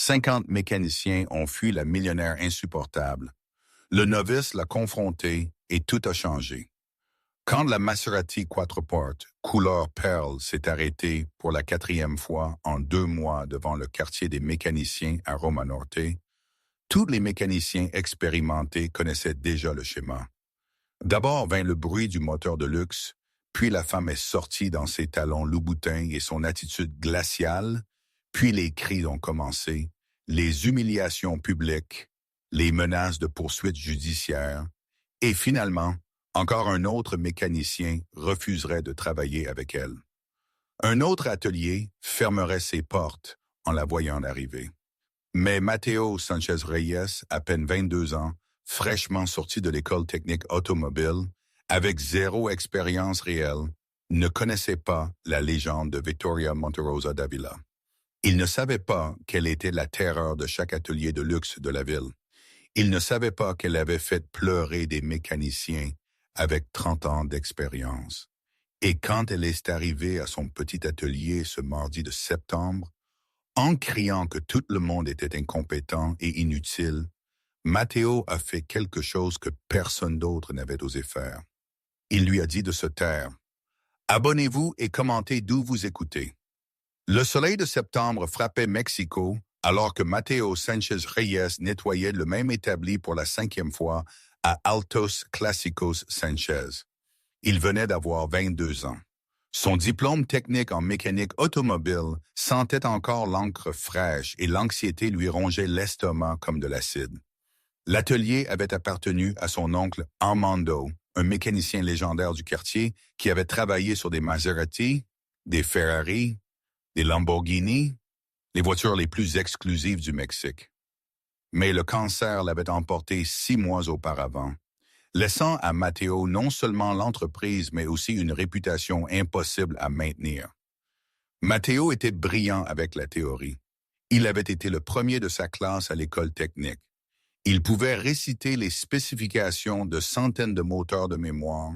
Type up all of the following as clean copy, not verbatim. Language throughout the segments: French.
50 mécaniciens ont fui la millionnaire insupportable. Le novice l'a confronté et tout a changé. Quand la Maserati Quattroporte, couleur perle, s'est arrêtée pour la 4e fois en 2 mois devant le quartier des mécaniciens à Roma Norte, tous les mécaniciens expérimentés connaissaient déjà le schéma. D'abord vint le bruit du moteur de luxe, puis la femme est sortie dans ses talons loup-boutin et son attitude glaciale, puis les cris ont commencé, les humiliations publiques, les menaces de poursuites judiciaires, et finalement, encore un autre mécanicien refuserait de travailler avec elle. Un autre atelier fermerait ses portes en la voyant arriver. Mais Mateo Sanchez-Reyes, à peine 22 ans, fraîchement sorti de l'école technique automobile, avec 0 expérience réelle, ne connaissait pas la légende de Victoria Monterosa Davila. Il ne savait pas quelle était la terreur de chaque atelier de luxe de la ville. Il ne savait pas qu'elle avait fait pleurer des mécaniciens avec 30 ans d'expérience. Et quand elle est arrivée à son petit atelier ce mardi de septembre, en criant que tout le monde était incompétent et inutile, Mateo a fait quelque chose que personne d'autre n'avait osé faire. Il lui a dit de se taire. Abonnez-vous et commentez d'où vous écoutez. Le soleil de septembre frappait Mexico alors que Mateo Sanchez-Reyes nettoyait le même établi pour la 5e fois à Altos Clásicos Sánchez. Il venait d'avoir 22 ans. Son diplôme technique en mécanique automobile sentait encore l'encre fraîche et l'anxiété lui rongeait l'estomac comme de l'acide. L'atelier avait appartenu à son oncle Armando, un mécanicien légendaire du quartier qui avait travaillé sur des Maserati, des Ferrari, des Lamborghini, les voitures les plus exclusives du Mexique. Mais le cancer l'avait emporté 6 mois auparavant, laissant à Mateo non seulement l'entreprise, mais aussi une réputation impossible à maintenir. Mateo était brillant avec la théorie. Il avait été le premier de sa classe à l'école technique. Il pouvait réciter les spécifications de centaines de moteurs de mémoire,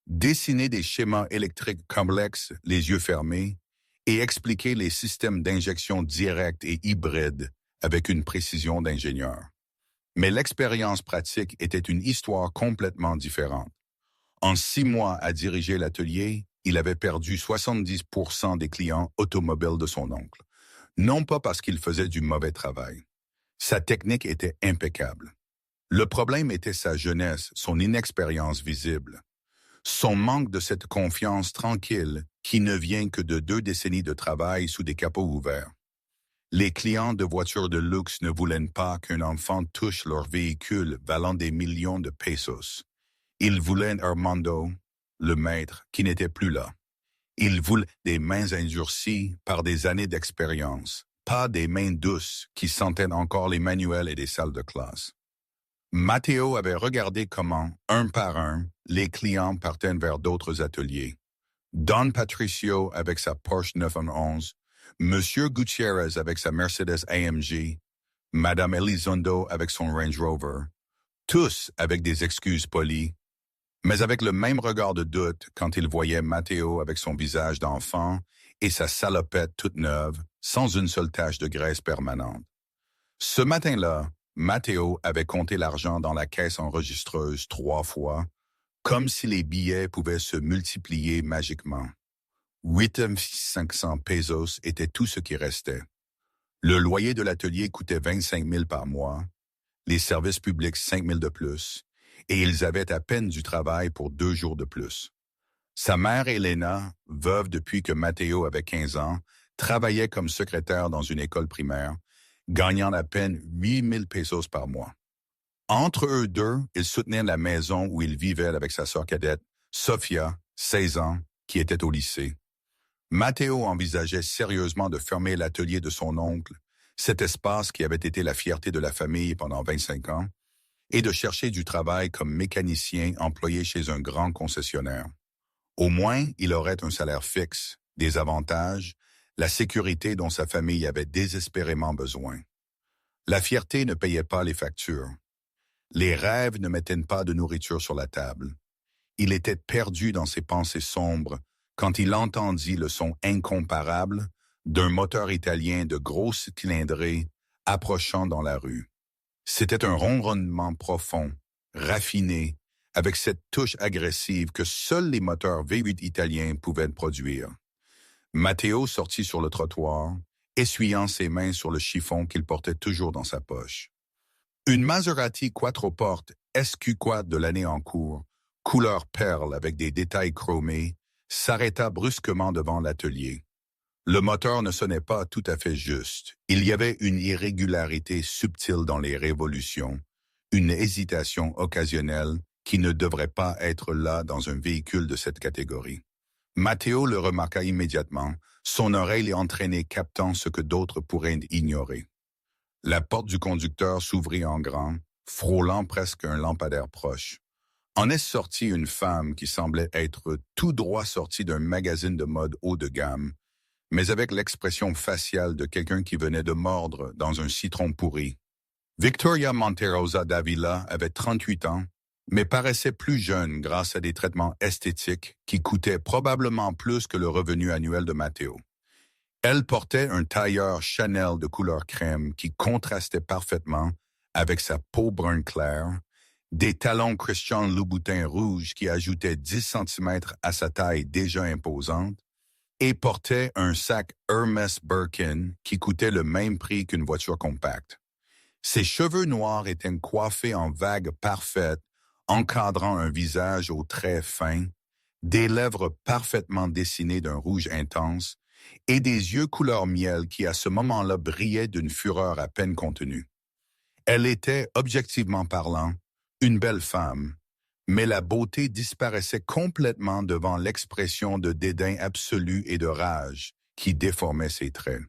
dessiner des schémas électriques complexes les yeux fermés et expliquer les systèmes d'injection directe et hybride avec une précision d'ingénieur. Mais l'expérience pratique était une histoire complètement différente. En 6 mois à diriger l'atelier, il avait perdu 70% des clients automobiles de son oncle. Non pas parce qu'il faisait du mauvais travail. Sa technique était impeccable. Le problème était sa jeunesse, son inexpérience visible. Son manque de cette confiance tranquille qui ne vient que de 2 décennies de travail sous des capots ouverts. Les clients de voitures de luxe ne voulaient pas qu'un enfant touche leur véhicule valant des millions de pesos. Ils voulaient Armando, le maître, qui n'était plus là. Ils voulaient des mains endurcies par des années d'expérience, pas des mains douces qui sentaient encore les manuels et des salles de classe. Mateo avait regardé comment, un par un, les clients partaient vers d'autres ateliers. Don Patricio avec sa Porsche 911, Monsieur Gutiérrez avec sa Mercedes AMG, Madame Elizondo avec son Range Rover, tous avec des excuses polies, mais avec le même regard de doute quand ils voyaient Mateo avec son visage d'enfant et sa salopette toute neuve, sans une seule tache de graisse permanente. Ce matin-là, Mateo avait compté l'argent dans la caisse enregistreuse 3 fois, comme si les billets pouvaient se multiplier magiquement. 8,500 pesos était tout ce qui restait. Le loyer de l'atelier coûtait 25 000 par mois, les services publics 5 000 de plus, et ils avaient à peine du travail pour 2 jours de plus. Sa mère Elena, veuve depuis que Mateo avait 15 ans, travaillait comme secrétaire dans une école primaire, gagnant à peine 8 000 pesos par mois. Entre eux deux, ils soutenaient la maison où il vivait avec sa sœur cadette, Sofia, 16 ans, qui était au lycée. Mateo envisageait sérieusement de fermer l'atelier de son oncle, cet espace qui avait été la fierté de la famille pendant 25 ans, et de chercher du travail comme mécanicien employé chez un grand concessionnaire. Au moins, il aurait un salaire fixe, des avantages, la sécurité dont sa famille avait désespérément besoin. La fierté ne payait pas les factures. Les rêves ne mettaient pas de nourriture sur la table. Il était perdu dans ses pensées sombres quand il entendit le son incomparable d'un moteur italien de grosse cylindrée approchant dans la rue. C'était un ronronnement profond, raffiné, avec cette touche agressive que seuls les moteurs V8 italiens pouvaient produire. Matteo sortit sur le trottoir, essuyant ses mains sur le chiffon qu'il portait toujours dans sa poche. Une Maserati Quattroporte SQ4 de l'année en cours, couleur perle avec des détails chromés, s'arrêta brusquement devant l'atelier. Le moteur ne sonnait pas tout à fait juste. Il y avait une irrégularité subtile dans les révolutions, une hésitation occasionnelle qui ne devrait pas être là dans un véhicule de cette catégorie. Matteo le remarqua immédiatement, son oreille entraînée captant ce que d'autres pourraient ignorer. La porte du conducteur s'ouvrit en grand, frôlant presque un lampadaire proche. En est sortie une femme qui semblait être tout droit sortie d'un magazine de mode haut de gamme, mais avec l'expression faciale de quelqu'un qui venait de mordre dans un citron pourri. Victoria Monterosa Davila avait 38 ans, mais paraissait plus jeune grâce à des traitements esthétiques qui coûtaient probablement plus que le revenu annuel de Matteo. Elle portait un tailleur Chanel de couleur crème qui contrastait parfaitement avec sa peau brun clair, des talons Christian Louboutin rouges qui ajoutaient 10 cm à sa taille déjà imposante, et portait un sac Hermès Birkin qui coûtait le même prix qu'une voiture compacte. Ses cheveux noirs étaient coiffés en vagues parfaites, encadrant un visage aux traits fins, des lèvres parfaitement dessinées d'un rouge intense et des yeux couleur miel qui à ce moment-là brillaient d'une fureur à peine contenue. Elle était, objectivement parlant, une belle femme, mais la beauté disparaissait complètement devant l'expression de dédain absolu et de rage qui déformait ses traits.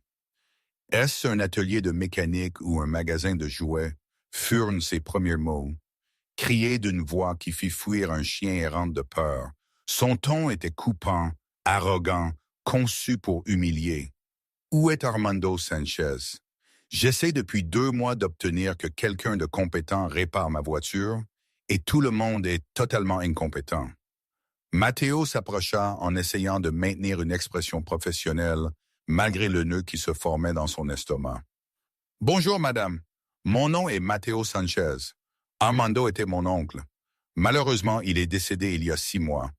Est-ce un atelier de mécanique ou un magasin de jouets? Furent ses premiers mots, criés d'une voix qui fit fuir un chien errant de peur. Son ton était coupant, arrogant, conçu pour humilier. Où est Armando Sanchez? J'essaie depuis 2 mois d'obtenir que quelqu'un de compétent répare ma voiture, et tout le monde est totalement incompétent. Matteo s'approcha en essayant de maintenir une expression professionnelle, malgré le nœud qui se formait dans son estomac. « Bonjour, madame. Mon nom est Matteo Sanchez. Armando était mon oncle. Malheureusement, il est décédé il y a 6 mois.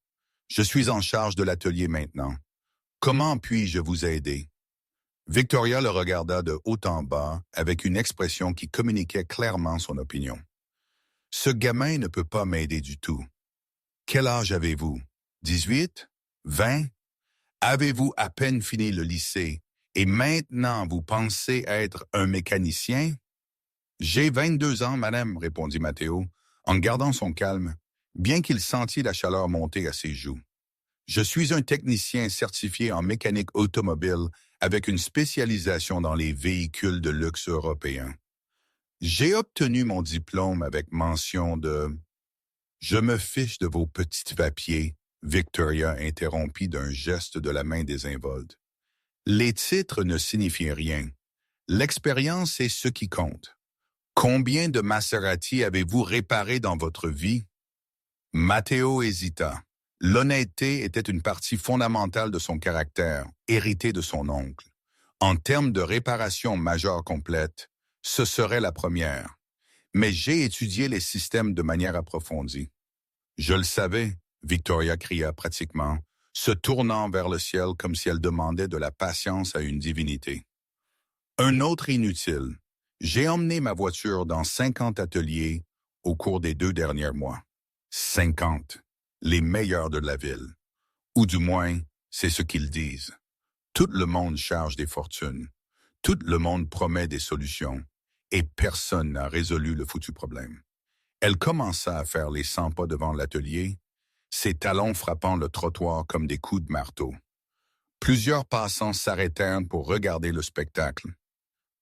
Je suis en charge de l'atelier maintenant. Comment puis-je vous aider? » Victoria le regarda de haut en bas avec une expression qui communiquait clairement son opinion. « Ce gamin ne peut pas m'aider du tout. Quel âge avez-vous? 18? 20? Avez-vous à peine fini le lycée et maintenant vous pensez être un mécanicien? » « J'ai 22 ans, madame, répondit Matteo, en gardant son calme, bien qu'il sentît la chaleur monter à ses joues. Je suis un technicien certifié en mécanique automobile avec une spécialisation dans les véhicules de luxe européens. J'ai obtenu mon diplôme avec mention de... Je me fiche de vos petits papiers, Victoria interrompit d'un geste de la main désinvolte. Les titres ne signifient rien. L'expérience est ce qui compte. Combien de Maserati avez-vous réparé dans votre vie? Matteo hésita. L'honnêteté était une partie fondamentale de son caractère, héritée de son oncle. En termes de réparation majeure complète, ce serait la première. Mais j'ai étudié les systèmes de manière approfondie. Je le savais, Victoria cria pratiquement, se tournant vers le ciel comme si elle demandait de la patience à une divinité. Un autre inutile. J'ai emmené ma voiture dans 50 ateliers au cours des 2 derniers mois. 50. Les meilleurs de la ville. Ou du moins, c'est ce qu'ils disent. Tout le monde charge des fortunes. Tout le monde promet des solutions. Et personne n'a résolu le foutu problème. Elle commença à faire les 100 pas devant l'atelier, ses talons frappant le trottoir comme des coups de marteau. Plusieurs passants s'arrêtèrent pour regarder le spectacle.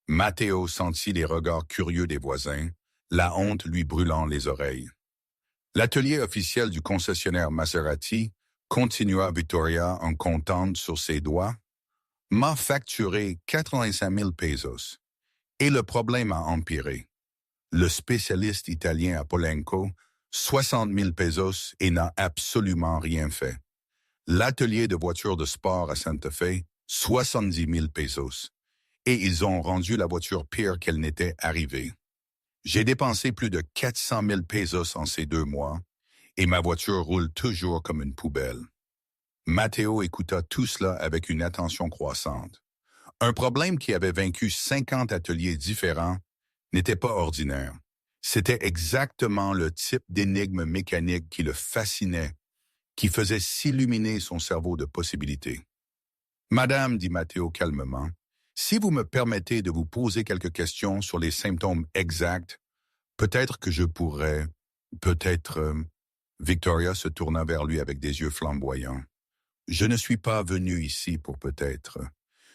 Matteo sentit les regards curieux des voisins, la honte lui brûlant les oreilles. L'atelier officiel du concessionnaire Maserati, continua Victoria en comptant sur ses doigts, m'a facturé 85 000 pesos. Et le problème a empiré. Le spécialiste italien Apolenco, 60 000 pesos et n'a absolument rien fait. L'atelier de voitures de sport à Santa Fe, 70 000 pesos. et ils ont rendu la voiture pire qu'elle n'était arrivée. J'ai dépensé plus de 400 000 pesos en ces 2 mois, et ma voiture roule toujours comme une poubelle. Matteo écouta tout cela avec une attention croissante. Un problème qui avait vaincu 50 ateliers différents n'était pas ordinaire. C'était exactement le type d'énigme mécanique qui le fascinait, qui faisait s'illuminer son cerveau de possibilités. « Madame, dit Matteo calmement, si vous me permettez de vous poser quelques questions sur les symptômes exacts, peut-être que je pourrais, peut-être... Victoria se tourna vers lui avec des yeux flamboyants. « Je ne suis pas venu ici pour peut-être.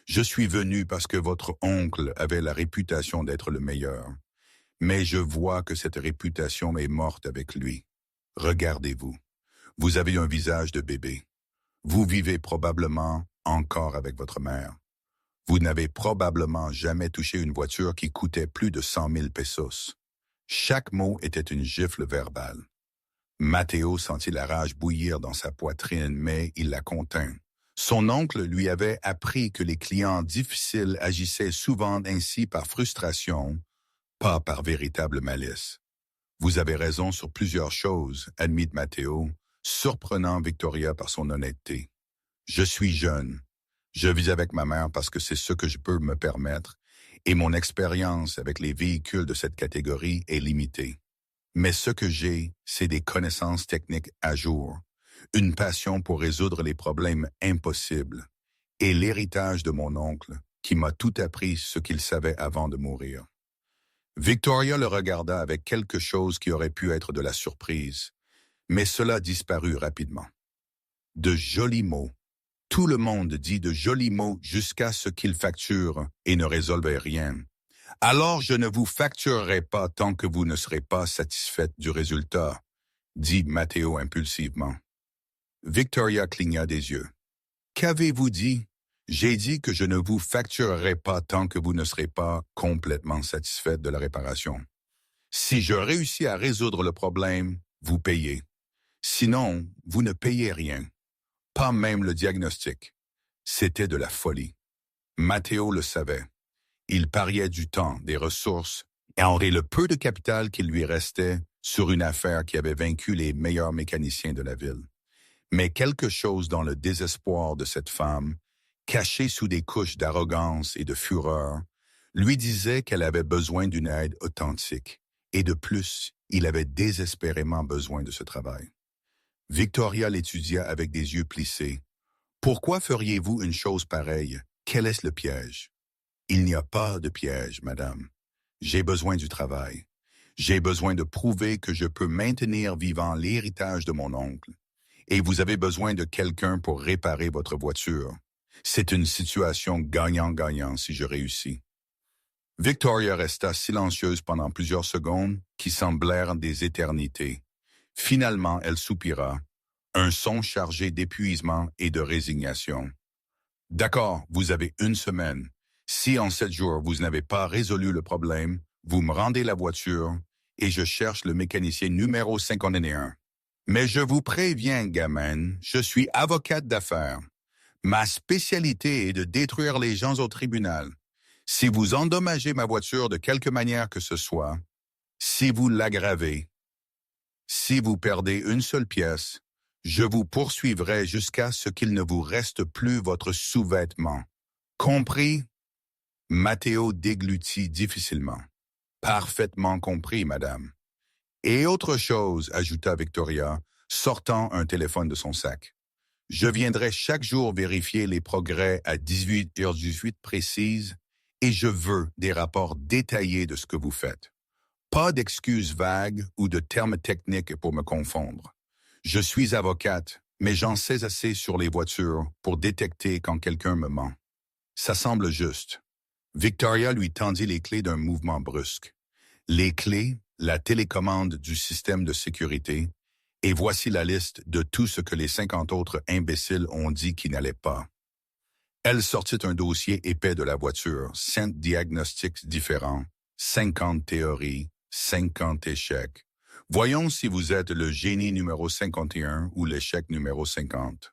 Je suis venu parce que votre oncle avait la réputation d'être le meilleur. Mais je vois que cette réputation est morte avec lui. Regardez-vous. Vous avez un visage de bébé. Vous vivez probablement encore avec votre mère. Vous n'avez probablement jamais touché une voiture qui coûtait plus de 100 000 pesos. » Chaque mot était une gifle verbale. Matteo sentit la rage bouillir dans sa poitrine, mais il la contint. Son oncle lui avait appris que les clients difficiles agissaient souvent ainsi par frustration, pas par véritable malice. « Vous avez raison sur plusieurs choses, » admit Matteo, surprenant Victoria par son honnêteté. « Je suis jeune. Je vis avec ma mère parce que c'est ce que je peux me permettre, et mon expérience avec les véhicules de cette catégorie est limitée. Mais ce que j'ai, c'est des connaissances techniques à jour, une passion pour résoudre les problèmes impossibles, et l'héritage de mon oncle, qui m'a tout appris ce qu'il savait avant de mourir. » Victoria le regarda avec quelque chose qui aurait pu être de la surprise, mais cela disparut rapidement. De jolis mots. Tout le monde dit de jolis mots jusqu'à ce qu'ils facturent et ne résolvent rien. Alors je ne vous facturerai pas tant que vous ne serez pas satisfaite du résultat, dit Matteo impulsivement. Victoria cligna des yeux. Qu'avez-vous dit? J'ai dit que je ne vous facturerai pas tant que vous ne serez pas complètement satisfaite de la réparation. Si je réussis à résoudre le problème, vous payez. Sinon, vous ne payez rien. Pas même le diagnostic. C'était de la folie. Matteo le savait. Il pariait du temps, des ressources, et aurait le peu de capital qu'il lui restait sur une affaire qui avait vaincu les meilleurs mécaniciens de la ville. Mais quelque chose dans le désespoir de cette femme, cachée sous des couches d'arrogance et de fureur, lui disait qu'elle avait besoin d'une aide authentique. Et de plus, il avait désespérément besoin de ce travail. Victoria l'étudia avec des yeux plissés. « Pourquoi feriez-vous une chose pareille? Quel est le piège? » « Il n'y a pas de piège, madame. J'ai besoin du travail. J'ai besoin de prouver que je peux maintenir vivant l'héritage de mon oncle. Et vous avez besoin de quelqu'un pour réparer votre voiture. C'est une situation gagnant-gagnant si je réussis. » Victoria resta silencieuse pendant plusieurs secondes qui semblèrent des éternités. Finalement, elle soupira, un son chargé d'épuisement et de résignation. « D'accord, vous avez 1 semaine. Si en 7 jours vous n'avez pas résolu le problème, vous me rendez la voiture et je cherche le mécanicien numéro 51. Mais je vous préviens, gamine, je suis avocate d'affaires. Ma spécialité est de détruire les gens au tribunal. Si vous endommagez ma voiture de quelque manière que ce soit, si vous l'aggravez, si vous perdez une seule pièce, je vous poursuivrai jusqu'à ce qu'il ne vous reste plus votre sous-vêtement. Compris? » Matteo déglutit difficilement. « Parfaitement compris, madame. » « Et autre chose, ajouta Victoria, sortant un téléphone de son sac. « Je viendrai chaque jour vérifier les progrès à 18h18 précises et je veux des rapports détaillés de ce que vous faites. Pas d'excuses vagues ou de termes techniques pour me confondre. Je suis avocate, mais j'en sais assez sur les voitures pour détecter quand quelqu'un me ment. Ça semble juste. » Victoria lui tendit les clés d'un mouvement brusque. Les clés, la télécommande du système de sécurité, et voici la liste de tout ce que les 50 autres imbéciles ont dit qui n'allait pas. Elle sortit un dossier épais de la voiture, 5 diagnostics différents, 50 théories, 50 échecs. Voyons si vous êtes le génie numéro 51 ou l'échec numéro 50.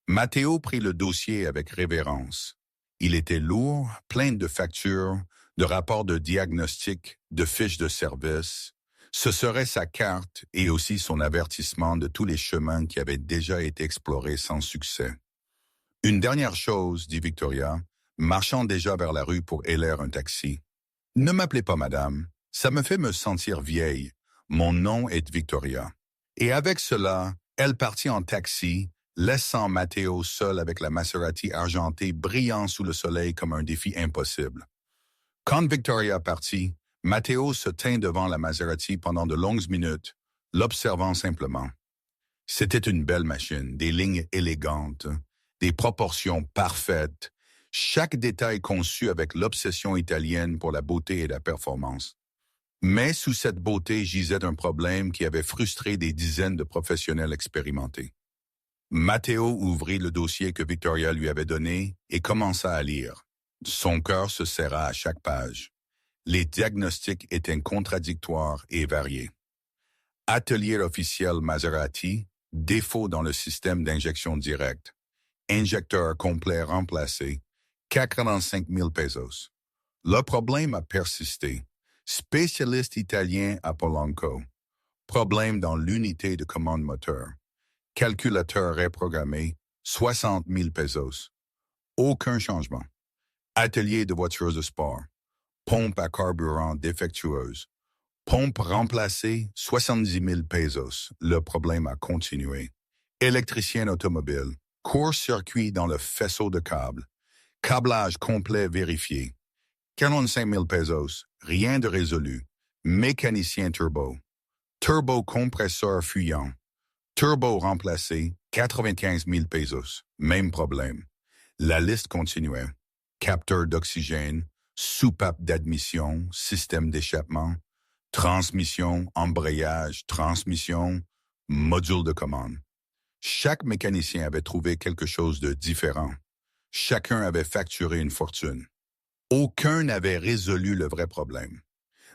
Matteo prit le dossier avec révérence. Il était lourd, plein de factures, de rapports de diagnostic, de fiches de service. Ce serait sa carte et aussi son avertissement de tous les chemins qui avaient déjà été explorés sans succès. Une dernière chose, dit Victoria, marchant déjà vers la rue pour élaire un taxi. Ne m'appelez pas madame, ça me fait me sentir vieille. Mon nom est Victoria. Et avec cela, elle partit en taxi, laissant Matteo seul avec la Maserati argentée brillant sous le soleil comme un défi impossible. Quand Victoria partit, Matteo se tint devant la Maserati pendant de longues minutes, l'observant simplement. C'était une belle machine, des lignes élégantes, des proportions parfaites, chaque détail conçu avec l'obsession italienne pour la beauté et la performance. Mais sous cette beauté gisait un problème qui avait frustré des dizaines de professionnels expérimentés. Matteo ouvrit le dossier que Victoria lui avait donné et commença à lire. Son cœur se serra à chaque page. Les diagnostics étaient contradictoires et variés. Atelier officiel Maserati, défaut dans le système d'injection directe. Injecteur complet remplacé, 45 000 pesos. Le problème a persisté. Spécialiste italien à Polanco. Problème dans l'unité de commande moteur. Calculateur reprogrammé, 60 000 pesos. Aucun changement. Atelier de voitures de sport. Pompe à carburant défectueuse. Pompe remplacée, 70 000 pesos. Le problème a continué. Électricien automobile. Court-circuit dans le faisceau de câbles. Câblage complet vérifié. 45 000 pesos. Rien de résolu. Mécanicien turbo. Turbo compresseur fuyant. Turbo remplacé, 95 000 pesos. Même problème. La liste continuait. Capteur d'oxygène, soupape d'admission, système d'échappement, transmission, embrayage, transmission, module de commande. Chaque mécanicien avait trouvé quelque chose de différent. Chacun avait facturé une fortune. Aucun n'avait résolu le vrai problème.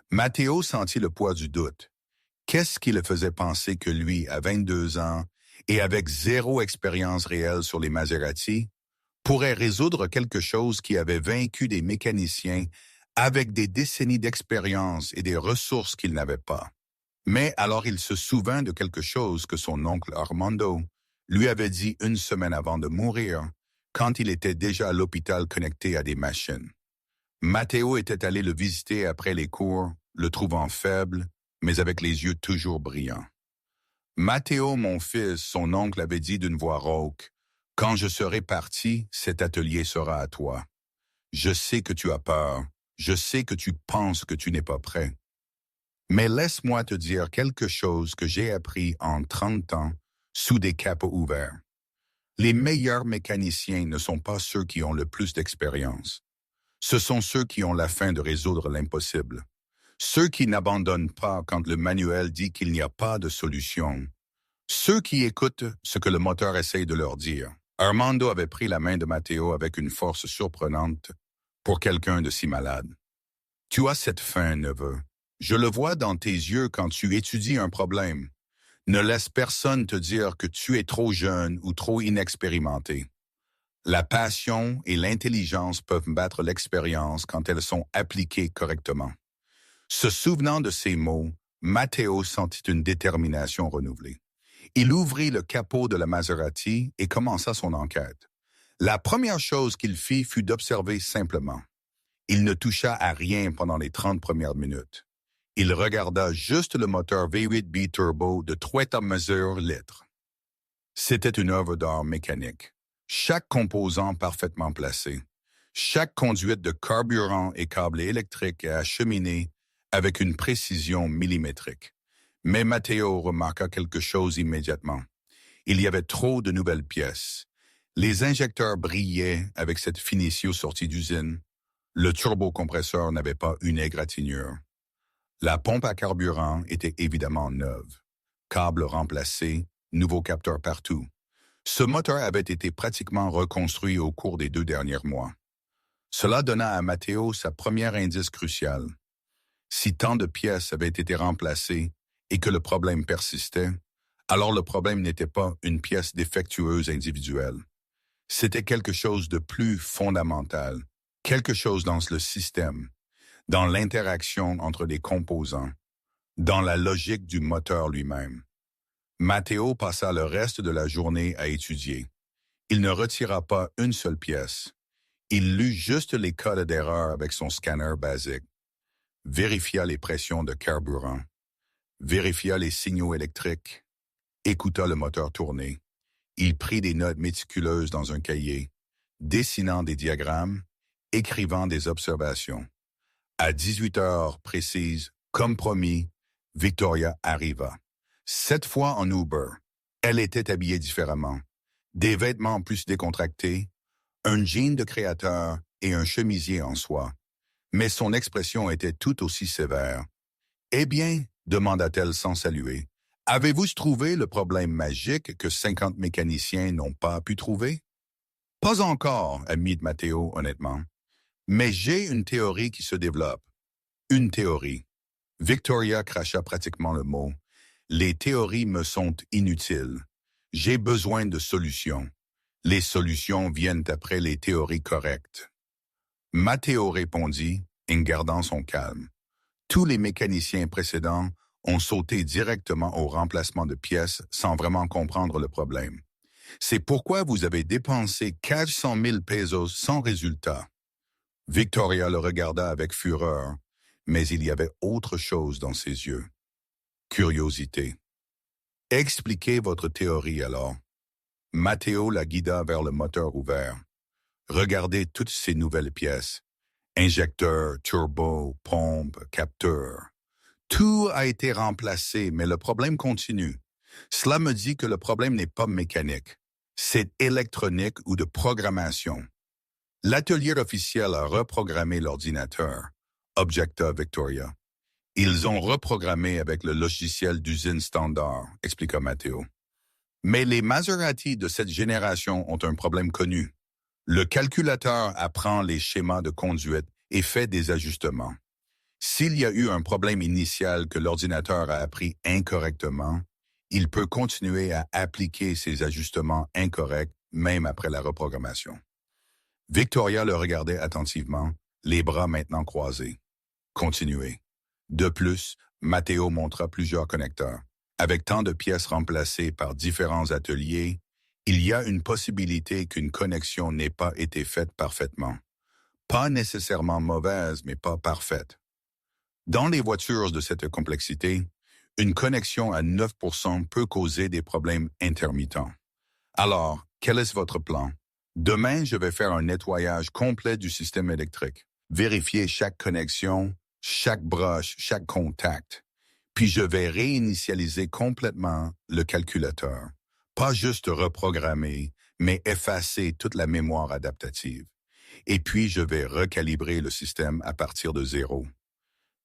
Matteo sentit le poids du doute. Qu'est-ce qui le faisait penser que lui, à 22 ans, et avec zéro expérience réelle sur les Maserati, pourrait résoudre quelque chose qui avait vaincu des mécaniciens avec des décennies d'expérience et des ressources qu'il n'avait pas? Mais alors il se souvint de quelque chose que son oncle Armando lui avait dit une semaine avant de mourir, quand il était déjà à l'hôpital connecté à des machines. Matteo était allé le visiter après les cours, le trouvant faible, mais avec les yeux toujours brillants. Matteo, mon fils, son oncle avait dit d'une voix rauque, « Quand je serai parti, cet atelier sera à toi. Je sais que tu as peur, je sais que tu penses que tu n'es pas prêt. Mais laisse-moi te dire quelque chose que j'ai appris en 30 ans sous des capots ouverts. Les meilleurs mécaniciens ne sont pas ceux qui ont le plus d'expérience. Ce sont ceux qui ont la faim de résoudre l'impossible. Ceux qui n'abandonnent pas quand le manuel dit qu'il n'y a pas de solution. Ceux qui écoutent ce que le moteur essaye de leur dire. » Armando avait pris la main de Matteo avec une force surprenante pour quelqu'un de si malade. « Tu as cette faim, neveu. Je le vois dans tes yeux quand tu étudies un problème. Ne laisse personne te dire que tu es trop jeune ou trop inexpérimenté. La passion et l'intelligence peuvent battre l'expérience quand elles sont appliquées correctement. » Se souvenant de ces mots, Matteo sentit une détermination renouvelée. Il ouvrit le capot de la Maserati et commença son enquête. La première chose qu'il fit fut d'observer simplement. Il ne toucha à rien pendant les 30 premières minutes. Il regarda juste le moteur V8 B-Turbo de 3,2 litres. C'était une œuvre d'art mécanique. Chaque composant parfaitement placé. Chaque conduite de carburant et câble électrique et acheminé avec une précision millimétrique. Mais Matteo remarqua quelque chose immédiatement. Il y avait trop de nouvelles pièces. Les injecteurs brillaient avec cette finition sortie d'usine. Le turbocompresseur n'avait pas une égratignure. La pompe à carburant était évidemment neuve. Câble remplacé, nouveau capteur partout. Ce moteur avait été pratiquement reconstruit au cours des 2 derniers mois. Cela donna à Matteo sa première indice crucial. Si tant de pièces avaient été remplacées et que le problème persistait, alors le problème n'était pas une pièce défectueuse individuelle. C'était quelque chose de plus fondamental, quelque chose dans le système, dans l'interaction entre les composants, dans la logique du moteur lui-même. Matteo passa le reste de la journée à étudier. Il ne retira pas une seule pièce. Il lut juste les codes d'erreur avec son scanner basique, vérifia les pressions de carburant, vérifia les signaux électriques, écouta le moteur tourner. Il prit des notes méticuleuses dans un cahier, dessinant des diagrammes, écrivant des observations. À 18 heures précises, comme promis, Victoria arriva. Cette fois en Uber. Elle était habillée différemment. Des vêtements plus décontractés, un jean de créateur et un chemisier en soie. Mais son expression était tout aussi sévère. « Eh bien, demanda-t-elle sans saluer, avez-vous trouvé le problème magique que 50 mécaniciens n'ont pas pu trouver? » « Pas encore, admit Matteo honnêtement. Mais j'ai une théorie qui se développe. Une théorie. Victoria cracha pratiquement le mot. Les théories me sont inutiles. J'ai besoin de solutions. Les solutions viennent après les théories correctes. Matteo répondit, en gardant son calme. Tous les mécaniciens précédents ont sauté directement au remplacement de pièces sans vraiment comprendre le problème. C'est pourquoi vous avez dépensé 400 000 pesos sans résultat. Victoria le regarda avec fureur, mais il y avait autre chose dans ses yeux. Curiosité. Expliquez votre théorie alors. Matteo la guida vers le moteur ouvert. Regardez toutes ces nouvelles pièces. Injecteur, turbo, pompe, capteur. Tout a été remplacé, mais le problème continue. Cela me dit que le problème n'est pas mécanique. C'est électronique ou de programmation. L'atelier officiel a reprogrammé l'ordinateur, objecta Victoria. Ils ont reprogrammé avec le logiciel d'usine standard, expliqua Matteo. Mais les Maserati de cette génération ont un problème connu. Le calculateur apprend les schémas de conduite et fait des ajustements. S'il y a eu un problème initial que l'ordinateur a appris incorrectement, il peut continuer à appliquer ces ajustements incorrects même après la reprogrammation. Victoria le regardait attentivement, les bras maintenant croisés. Continuez. De plus, Matteo montra plusieurs connecteurs. Avec tant de pièces remplacées par différents ateliers, il y a une possibilité qu'une connexion n'ait pas été faite parfaitement. Pas nécessairement mauvaise, mais pas parfaite. Dans les voitures de cette complexité, une connexion à 9% peut causer des problèmes intermittents. Alors, quel est votre plan? Demain, je vais faire un nettoyage complet du système électrique. Vérifier chaque connexion, chaque broche, chaque contact. Puis je vais réinitialiser complètement le calculateur. Pas juste reprogrammer, mais effacer toute la mémoire adaptative. Et puis je vais recalibrer le système à partir de zéro.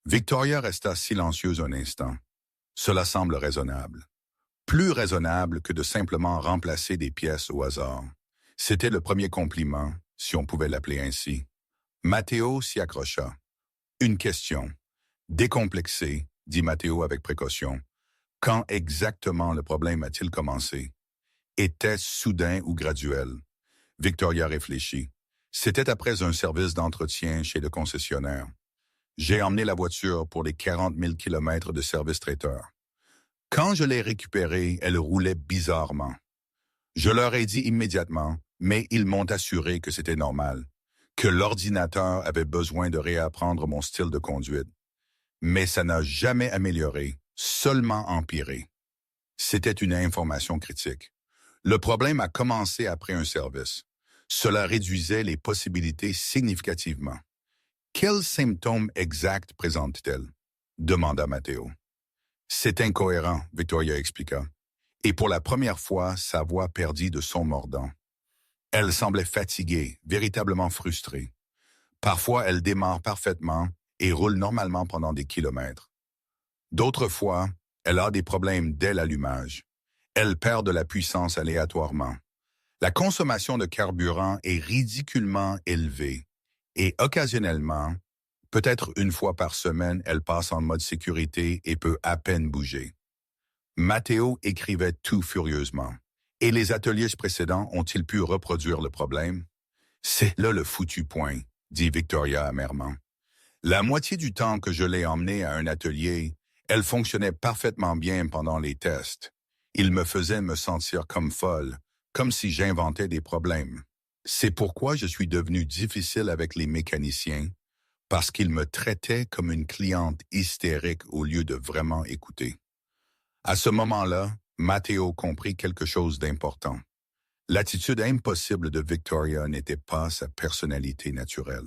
Victoria resta silencieuse un instant. Cela semble raisonnable. Plus raisonnable que de simplement remplacer des pièces au hasard. C'était le premier compliment, si on pouvait l'appeler ainsi. Matteo s'y accrocha. Une question. Décomplexé, dit Matteo avec précaution. Quand exactement le problème a-t-il commencé? Était-ce soudain ou graduel? Victoria réfléchit. C'était après un service d'entretien chez le concessionnaire. J'ai emmené la voiture pour les 40 000 kilomètres de service traiteur. Quand je l'ai récupérée, elle roulait bizarrement. Je leur ai dit immédiatement, mais ils m'ont assuré que c'était normal, que l'ordinateur avait besoin de réapprendre mon style de conduite. Mais ça n'a jamais amélioré, seulement empiré. C'était une information critique. Le problème a commencé après un service. Cela réduisait les possibilités significativement. Quels symptômes exacts présente-t-elle? Demanda Matteo. C'est incohérent, Victoria expliqua. Et pour la première fois, sa voix perdit de son mordant. Elle semblait fatiguée, véritablement frustrée. Parfois, elle démarre parfaitement et roule normalement pendant des kilomètres. D'autres fois, elle a des problèmes dès l'allumage. Elle perd de la puissance aléatoirement. La consommation de carburant est ridiculement élevée et occasionnellement, peut-être une fois par semaine, elle passe en mode sécurité et peut à peine bouger. Matteo écrivait tout furieusement. Et les ateliers précédents ont-ils pu reproduire le problème? C'est là le foutu point, dit Victoria amèrement. La moitié du temps que je l'ai emmenée à un atelier, elle fonctionnait parfaitement bien pendant les tests. Il me faisait me sentir comme folle, comme si j'inventais des problèmes. C'est pourquoi je suis devenu difficile avec les mécaniciens, parce qu'ils me traitaient comme une cliente hystérique au lieu de vraiment écouter. À ce moment-là, Matteo comprit quelque chose d'important. L'attitude impossible de Victoria n'était pas sa personnalité naturelle.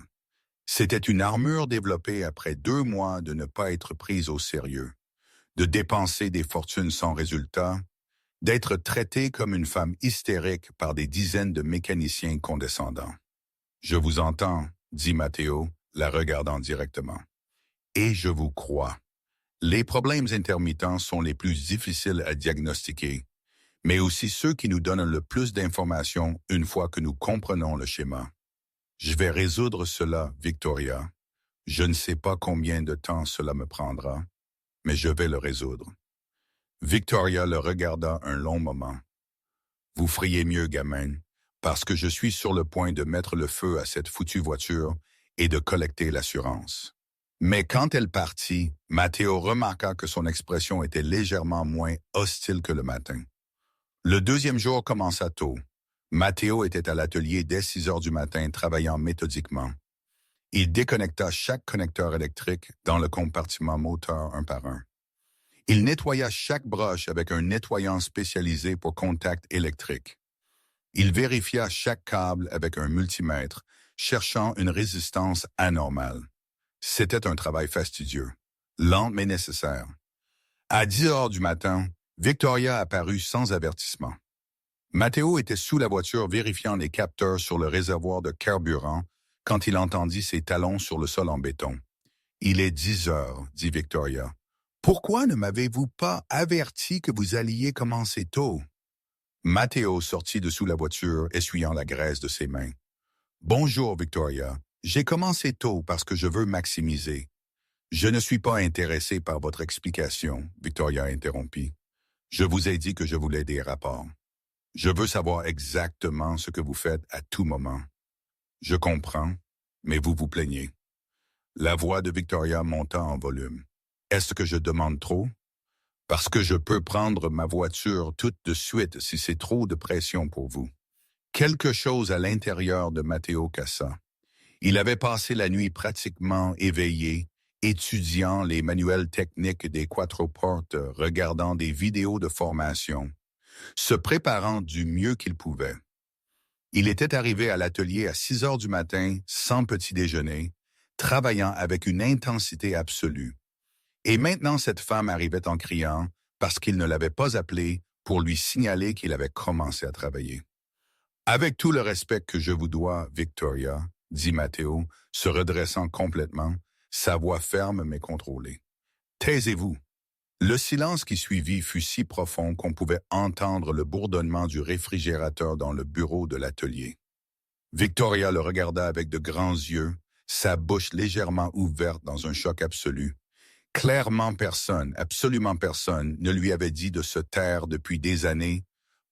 C'était une armure développée après 2 mois de ne pas être prise au sérieux, de dépenser des fortunes sans résultat, d'être traitée comme une femme hystérique par des dizaines de mécaniciens condescendants. « Je vous entends, » dit Matteo, la regardant directement. « Et je vous crois. Les problèmes intermittents sont les plus difficiles à diagnostiquer, mais aussi ceux qui nous donnent le plus d'informations une fois que nous comprenons le schéma. Je vais résoudre cela, Victoria. Je ne sais pas combien de temps cela me prendra, mais je vais le résoudre. » Victoria le regarda un long moment. « Vous feriez mieux, gamine, parce que je suis sur le point de mettre le feu à cette foutue voiture et de collecter l'assurance. » Mais quand elle partit, Matteo remarqua que son expression était légèrement moins hostile que le matin. Le deuxième jour commença tôt. Matteo était à l'atelier dès 6 heures du matin, travaillant méthodiquement. Il déconnecta chaque connecteur électrique dans le compartiment moteur un par un. Il nettoya chaque broche avec un nettoyant spécialisé pour contact électrique. Il vérifia chaque câble avec un multimètre, cherchant une résistance anormale. C'était un travail fastidieux, lent mais nécessaire. À 10 heures du matin, Victoria apparut sans avertissement. Matteo était sous la voiture vérifiant les capteurs sur le réservoir de carburant quand il entendit ses talons sur le sol en béton. « Il est 10 heures, » dit Victoria. « Pourquoi ne m'avez-vous pas averti que vous alliez commencer tôt? » Matteo sortit de sous la voiture, essuyant la graisse de ses mains. « Bonjour, Victoria. J'ai commencé tôt parce que je veux maximiser. » « Je ne suis pas intéressé par votre explication, » Victoria interrompit. « Je vous ai dit que je voulais des rapports. Je veux savoir exactement ce que vous faites à tout moment. » « Je comprends, mais vous vous plaignez. » La voix de Victoria monta en volume. « Est-ce que je demande trop? Parce que je peux prendre ma voiture toute de suite si c'est trop de pression pour vous. » Quelque chose à l'intérieur de Matteo cassa. Il avait passé la nuit pratiquement éveillé, étudiant les manuels techniques des quattroportes, regardant des vidéos de formation, se préparant du mieux qu'il pouvait. Il était arrivé à l'atelier à 6 heures du matin, sans petit déjeuner, travaillant avec une intensité absolue. Et maintenant cette femme arrivait en criant parce qu'il ne l'avait pas appelé pour lui signaler qu'il avait commencé à travailler. « Avec tout le respect que je vous dois, Victoria, » dit Matteo, se redressant complètement, sa voix ferme mais contrôlée. « Taisez-vous. » Le silence qui suivit fut si profond qu'on pouvait entendre le bourdonnement du réfrigérateur dans le bureau de l'atelier. Victoria le regarda avec de grands yeux, sa bouche légèrement ouverte dans un choc absolu. Clairement personne, absolument personne, ne lui avait dit de se taire depuis des années,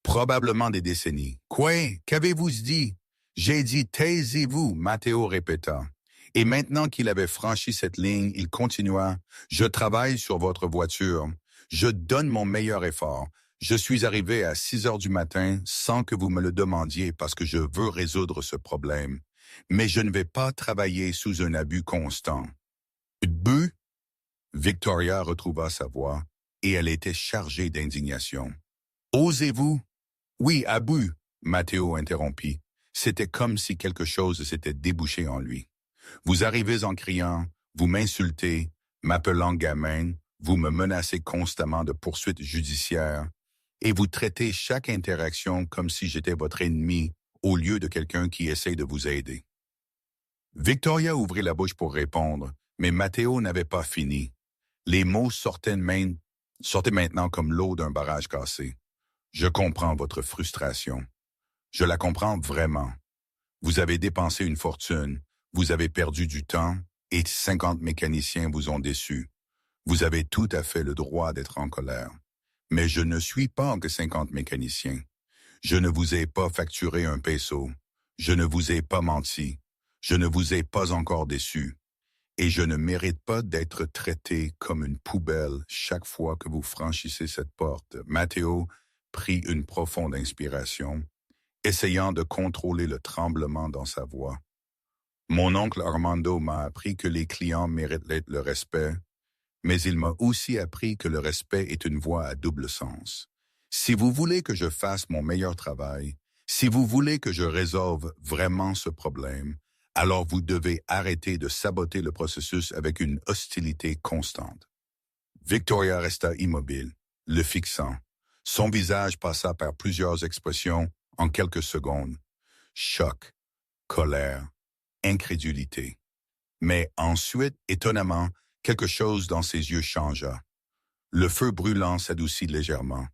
probablement des décennies. « Quoi? Qu'avez-vous dit? »« J'ai dit taisez-vous, » Matteo répéta. Et maintenant qu'il avait franchi cette ligne, il continua. « Je travaille sur votre voiture. Je donne mon meilleur effort. Je suis arrivé à 6 heures du matin sans que vous me le demandiez parce que je veux résoudre ce problème. Mais je ne vais pas travailler sous un abus constant. » « Abus? » Victoria retrouva sa voix et elle était chargée d'indignation. « Osez-vous? »« Oui, abus, » Matteo interrompit. C'était comme si quelque chose s'était débouché en lui. « Vous arrivez en criant, vous m'insultez, m'appelant gamin, vous me menacez constamment de poursuites judiciaires et vous traitez chaque interaction comme si j'étais votre ennemi au lieu de quelqu'un qui essaie de vous aider. » Victoria ouvrit la bouche pour répondre, mais Matteo n'avait pas fini. Les mots sortaient maintenant comme l'eau d'un barrage cassé. « Je comprends votre frustration. Je la comprends vraiment. Vous avez dépensé une fortune, vous avez perdu du temps et 50 mécaniciens vous ont déçu. Vous avez tout à fait le droit d'être en colère. Mais je ne suis pas que 50 mécaniciens. Je ne vous ai pas facturé un peso. Je ne vous ai pas menti. Je ne vous ai pas encore déçu. Et je ne mérite pas d'être traité comme une poubelle chaque fois que vous franchissez cette porte. Matteo prit une profonde inspiration, essayant de contrôler le tremblement dans sa voix. Mon oncle Armando m'a appris que les clients méritent le respect, mais il m'a aussi appris que le respect est une voie à double sens. Si vous voulez que je fasse mon meilleur travail, si vous voulez que je résolve vraiment ce problème, alors vous devez arrêter de saboter le processus avec une hostilité constante. Victoria resta immobile, le fixant. Son visage passa par plusieurs expressions en quelques secondes. Choc, colère, incrédulité. Mais ensuite, étonnamment, quelque chose dans ses yeux changea. Le feu brûlant s'adoucit légèrement.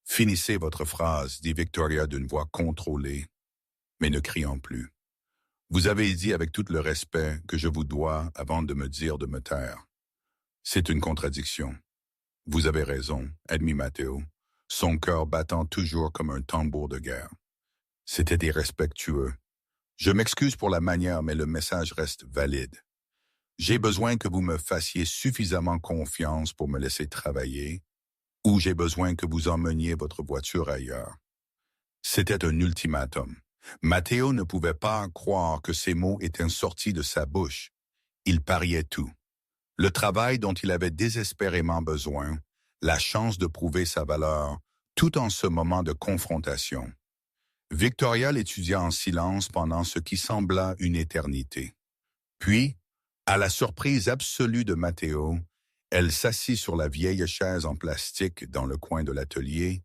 « Finissez votre phrase » dit Victoria d'une voix contrôlée, mais ne criant plus. « Vous avez dit avec tout le respect que je vous dois avant de me dire de me taire. C'est une contradiction. Vous avez raison, admit Matteo, son cœur battant toujours comme un tambour de guerre. C'était irrespectueux. Je m'excuse pour la manière, mais le message reste valide. J'ai besoin que vous me fassiez suffisamment confiance pour me laisser travailler, ou j'ai besoin que vous emmeniez votre voiture ailleurs. C'était un ultimatum. Matteo ne pouvait pas croire que ces mots étaient sortis de sa bouche. Il pariait tout. Le travail dont il avait désespérément besoin, la chance de prouver sa valeur, tout en ce moment de confrontation. Victoria l'étudia en silence pendant ce qui sembla une éternité. Puis, à la surprise absolue de Matteo, elle s'assit sur la vieille chaise en plastique dans le coin de l'atelier,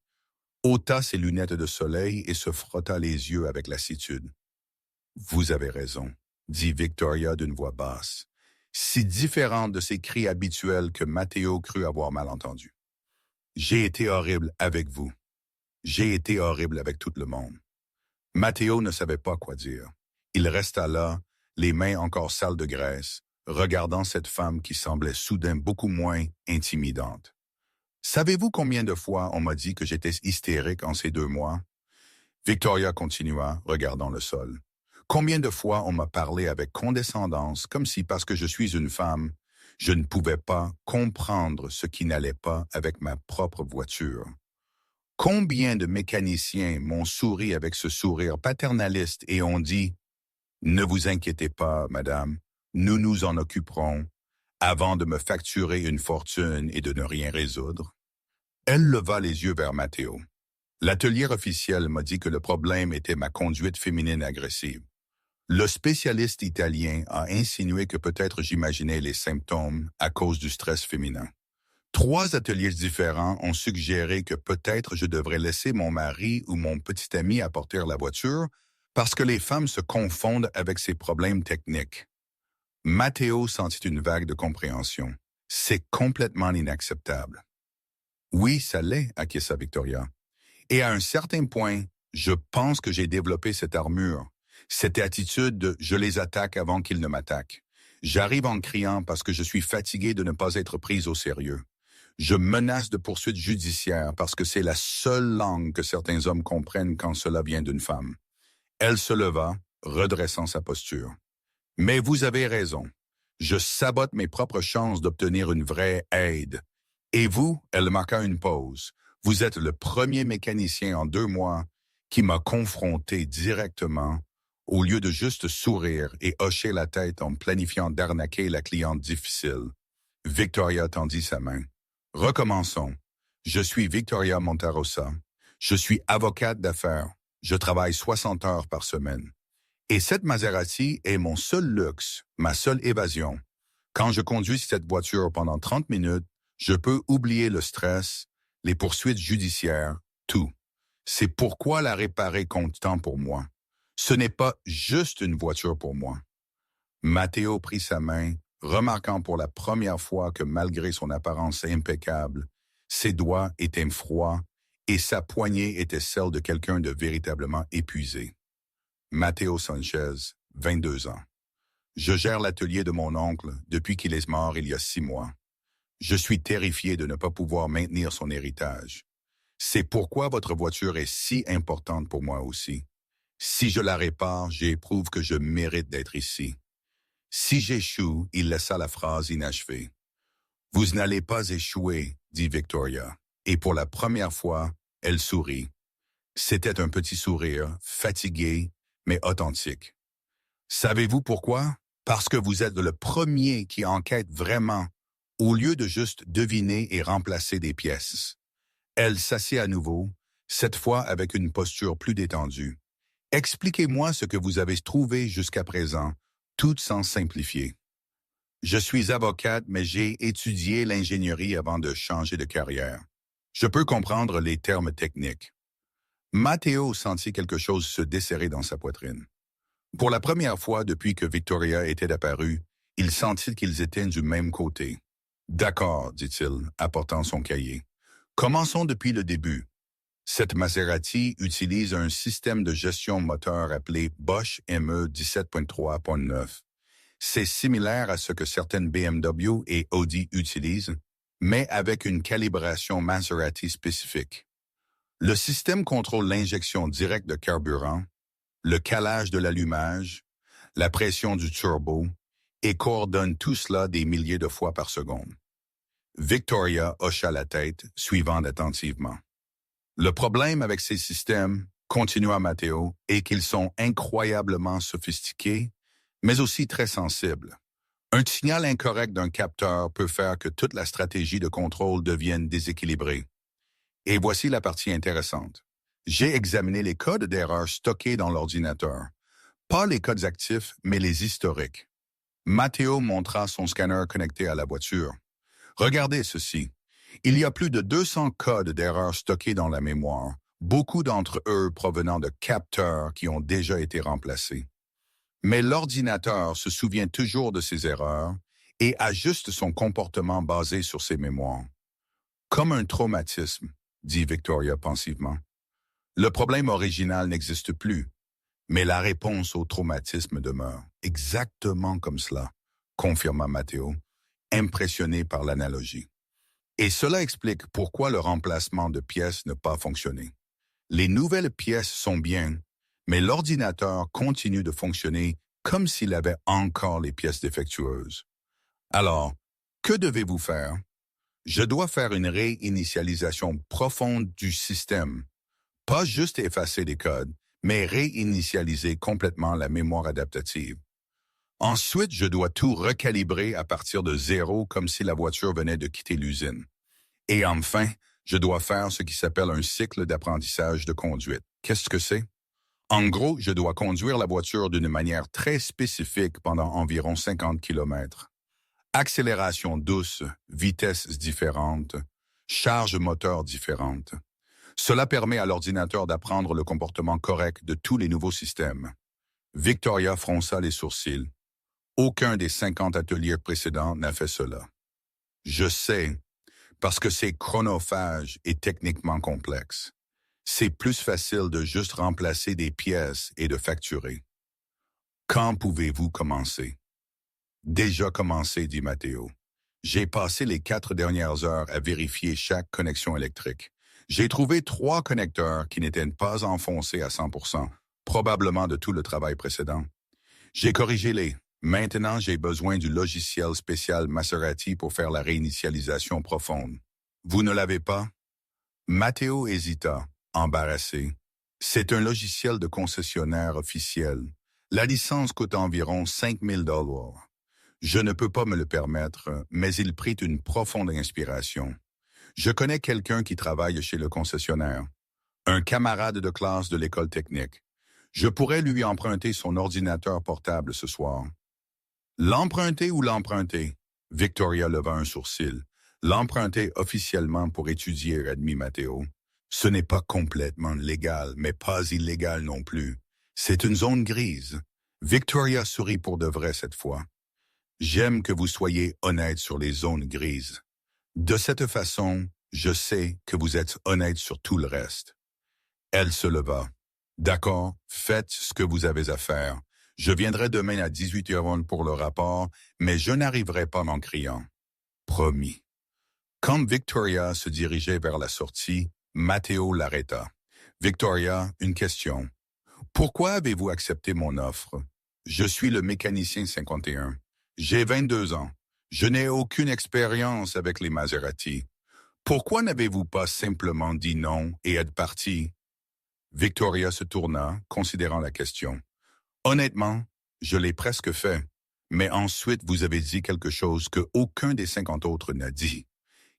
ôta ses lunettes de soleil et se frotta les yeux avec lassitude. « Vous avez raison », dit Victoria d'une voix basse, si différente de ses cris habituels que Matteo crut avoir mal entendu. « J'ai été horrible avec vous. J'ai été horrible avec tout le monde. » Matteo ne savait pas quoi dire. Il resta là, les mains encore sales de graisse, regardant cette femme qui semblait soudain beaucoup moins intimidante. « Savez-vous combien de fois on m'a dit que j'étais hystérique en ces 2 mois? » Victoria continua, regardant le sol. « Combien de fois on m'a parlé avec condescendance, comme si, parce que je suis une femme, je ne pouvais pas comprendre ce qui n'allait pas avec ma propre voiture. Combien de mécaniciens m'ont souri avec ce sourire paternaliste et ont dit « Ne vous inquiétez pas, madame, nous nous en occuperons », avant de me facturer une fortune et de ne rien résoudre. Elle leva les yeux vers Matteo. L'atelier officiel m'a dit que le problème était ma conduite féminine agressive. Le spécialiste italien a insinué que peut-être j'imaginais les symptômes à cause du stress féminin. 3 ateliers différents ont suggéré que peut-être je devrais laisser mon mari ou mon petit ami apporter la voiture parce que les femmes se confondent avec ces problèmes techniques. Matteo sentit une vague de compréhension. C'est complètement inacceptable. Oui, ça l'est, acquiesça Victoria. Et à un certain point, je pense que j'ai développé cette armure, cette attitude de « je les attaque avant qu'ils ne m'attaquent ». J'arrive en criant parce que je suis fatigué de ne pas être prise au sérieux. Je menace de poursuites judiciaires parce que c'est la seule langue que certains hommes comprennent quand cela vient d'une femme. Elle se leva, redressant sa posture. « Mais vous avez raison. Je sabote mes propres chances d'obtenir une vraie aide. Et vous, » elle marqua une pause, « vous êtes le premier mécanicien en 2 mois qui m'a confronté directement au lieu de juste sourire et hocher la tête en planifiant d'arnaquer la cliente difficile. » Victoria tendit sa main. « Recommençons. Je suis Victoria Montarossa. Je suis avocate d'affaires. Je travaille 60 heures par semaine. Et cette Maserati est mon seul luxe, ma seule évasion. Quand je conduis cette voiture pendant 30 minutes, je peux oublier le stress, les poursuites judiciaires, tout. C'est pourquoi la réparer compte tant pour moi. Ce n'est pas juste une voiture pour moi. » Matteo prit sa main, remarquant pour la première fois que malgré son apparence impeccable, ses doigts étaient froids et sa poignée était celle de quelqu'un de véritablement épuisé. Matteo Sanchez, 22 ans. Je gère l'atelier de mon oncle depuis qu'il est mort il y a 6 mois. Je suis terrifié de ne pas pouvoir maintenir son héritage. C'est pourquoi votre voiture est si importante pour moi aussi. Si je la répare, j'éprouve que je mérite d'être ici. Si j'échoue, il laissa la phrase inachevée. Vous n'allez pas échouer, dit Victoria. Et pour la première fois, elle sourit. C'était un petit sourire, fatigué, mais authentique. Savez-vous pourquoi? Parce que vous êtes le premier qui enquête vraiment, au lieu de juste deviner et remplacer des pièces. Elle s'assied à nouveau, cette fois avec une posture plus détendue. Expliquez-moi ce que vous avez trouvé jusqu'à présent, tout sans simplifier. Je suis avocate, mais j'ai étudié l'ingénierie avant de changer de carrière. Je peux comprendre les termes techniques. Matteo sentit quelque chose se desserrer dans sa poitrine. Pour la première fois depuis que Victoria était apparue, il sentit qu'ils étaient du même côté. D'accord, dit-il, apportant son cahier. Commençons depuis le début. Cette Maserati utilise un système de gestion moteur appelé Bosch ME 17.3.9. C'est similaire à ce que certaines BMW et Audi utilisent, mais avec une calibration Maserati spécifique. Le système contrôle l'injection directe de carburant, le calage de l'allumage, la pression du turbo et coordonne tout cela des milliers de fois par seconde. Victoria hocha la tête, suivant attentivement. Le problème avec ces systèmes, continua Matteo, est qu'ils sont incroyablement sophistiqués, mais aussi très sensibles. Un signal incorrect d'un capteur peut faire que toute la stratégie de contrôle devienne déséquilibrée. Et voici la partie intéressante. J'ai examiné les codes d'erreur stockés dans l'ordinateur. Pas les codes actifs, mais les historiques. Matteo montra son scanner connecté à la voiture. Regardez ceci. Il y a plus de 200 codes d'erreur stockés dans la mémoire, beaucoup d'entre eux provenant de capteurs qui ont déjà été remplacés. Mais l'ordinateur se souvient toujours de ces erreurs et ajuste son comportement basé sur ces mémoires. Comme un traumatisme, dit Victoria pensivement. Le problème original n'existe plus, mais la réponse au traumatisme demeure. Exactement comme cela, confirma Matteo, impressionné par l'analogie. Et cela explique pourquoi le remplacement de pièces n'a pas fonctionné. Les nouvelles pièces sont bien, mais l'ordinateur continue de fonctionner comme s'il avait encore les pièces défectueuses. Alors, que devez-vous faire? Je dois faire une réinitialisation profonde du système. Pas juste effacer les codes, mais réinitialiser complètement la mémoire adaptative. Ensuite, je dois tout recalibrer à partir de zéro comme si la voiture venait de quitter l'usine. Et enfin, je dois faire ce qui s'appelle un cycle d'apprentissage de conduite. Qu'est-ce que c'est? En gros, je dois conduire la voiture d'une manière très spécifique pendant environ 50 km. Accélération douce, vitesses différentes, charge moteur différente. Cela permet à l'ordinateur d'apprendre le comportement correct de tous les nouveaux systèmes. Victoria fronça les sourcils. Aucun des 50 ateliers précédents n'a fait cela. Je sais, parce que c'est chronophage et techniquement complexe. C'est plus facile de juste remplacer des pièces et de facturer. Quand pouvez-vous commencer? Déjà commencé, dit Matteo. J'ai passé les 4 dernières heures à vérifier chaque connexion électrique. J'ai trouvé 3 connecteurs qui n'étaient pas enfoncés à 100%, probablement de tout le travail précédent. J'ai corrigé les. Maintenant, j'ai besoin du logiciel spécial Maserati pour faire la réinitialisation profonde. Vous ne l'avez pas? Matteo hésita, embarrassé. C'est un logiciel de concessionnaire officiel. La licence coûte environ 5 000 $. Je ne peux pas me le permettre, mais il prit une profonde inspiration. Je connais quelqu'un qui travaille chez le concessionnaire, un camarade de classe de l'école technique. Je pourrais lui emprunter son ordinateur portable ce soir. L'emprunter ou l'emprunter? Victoria leva un sourcil. L'emprunter officiellement pour étudier, admit Matteo. Ce n'est pas complètement légal, mais pas illégal non plus. C'est une zone grise. Victoria sourit pour de vrai cette fois. J'aime que vous soyez honnête sur les zones grises. De cette façon, je sais que vous êtes honnête sur tout le reste. Elle se leva. D'accord, faites ce que vous avez à faire. Je viendrai demain à 18h pour le rapport, mais je n'arriverai pas en criant. Promis. Quand Victoria se dirigeait vers la sortie, Matteo l'arrêta. Victoria, une question. Pourquoi avez-vous accepté mon offre? Je suis le mécanicien 51. J'ai 22 ans. Je n'ai aucune expérience avec les Maserati. Pourquoi n'avez-vous pas simplement dit non et êtes parti? Victoria se tourna, considérant la question. Honnêtement, je l'ai presque fait. Mais ensuite, vous avez dit quelque chose que aucun des 50 autres n'a dit.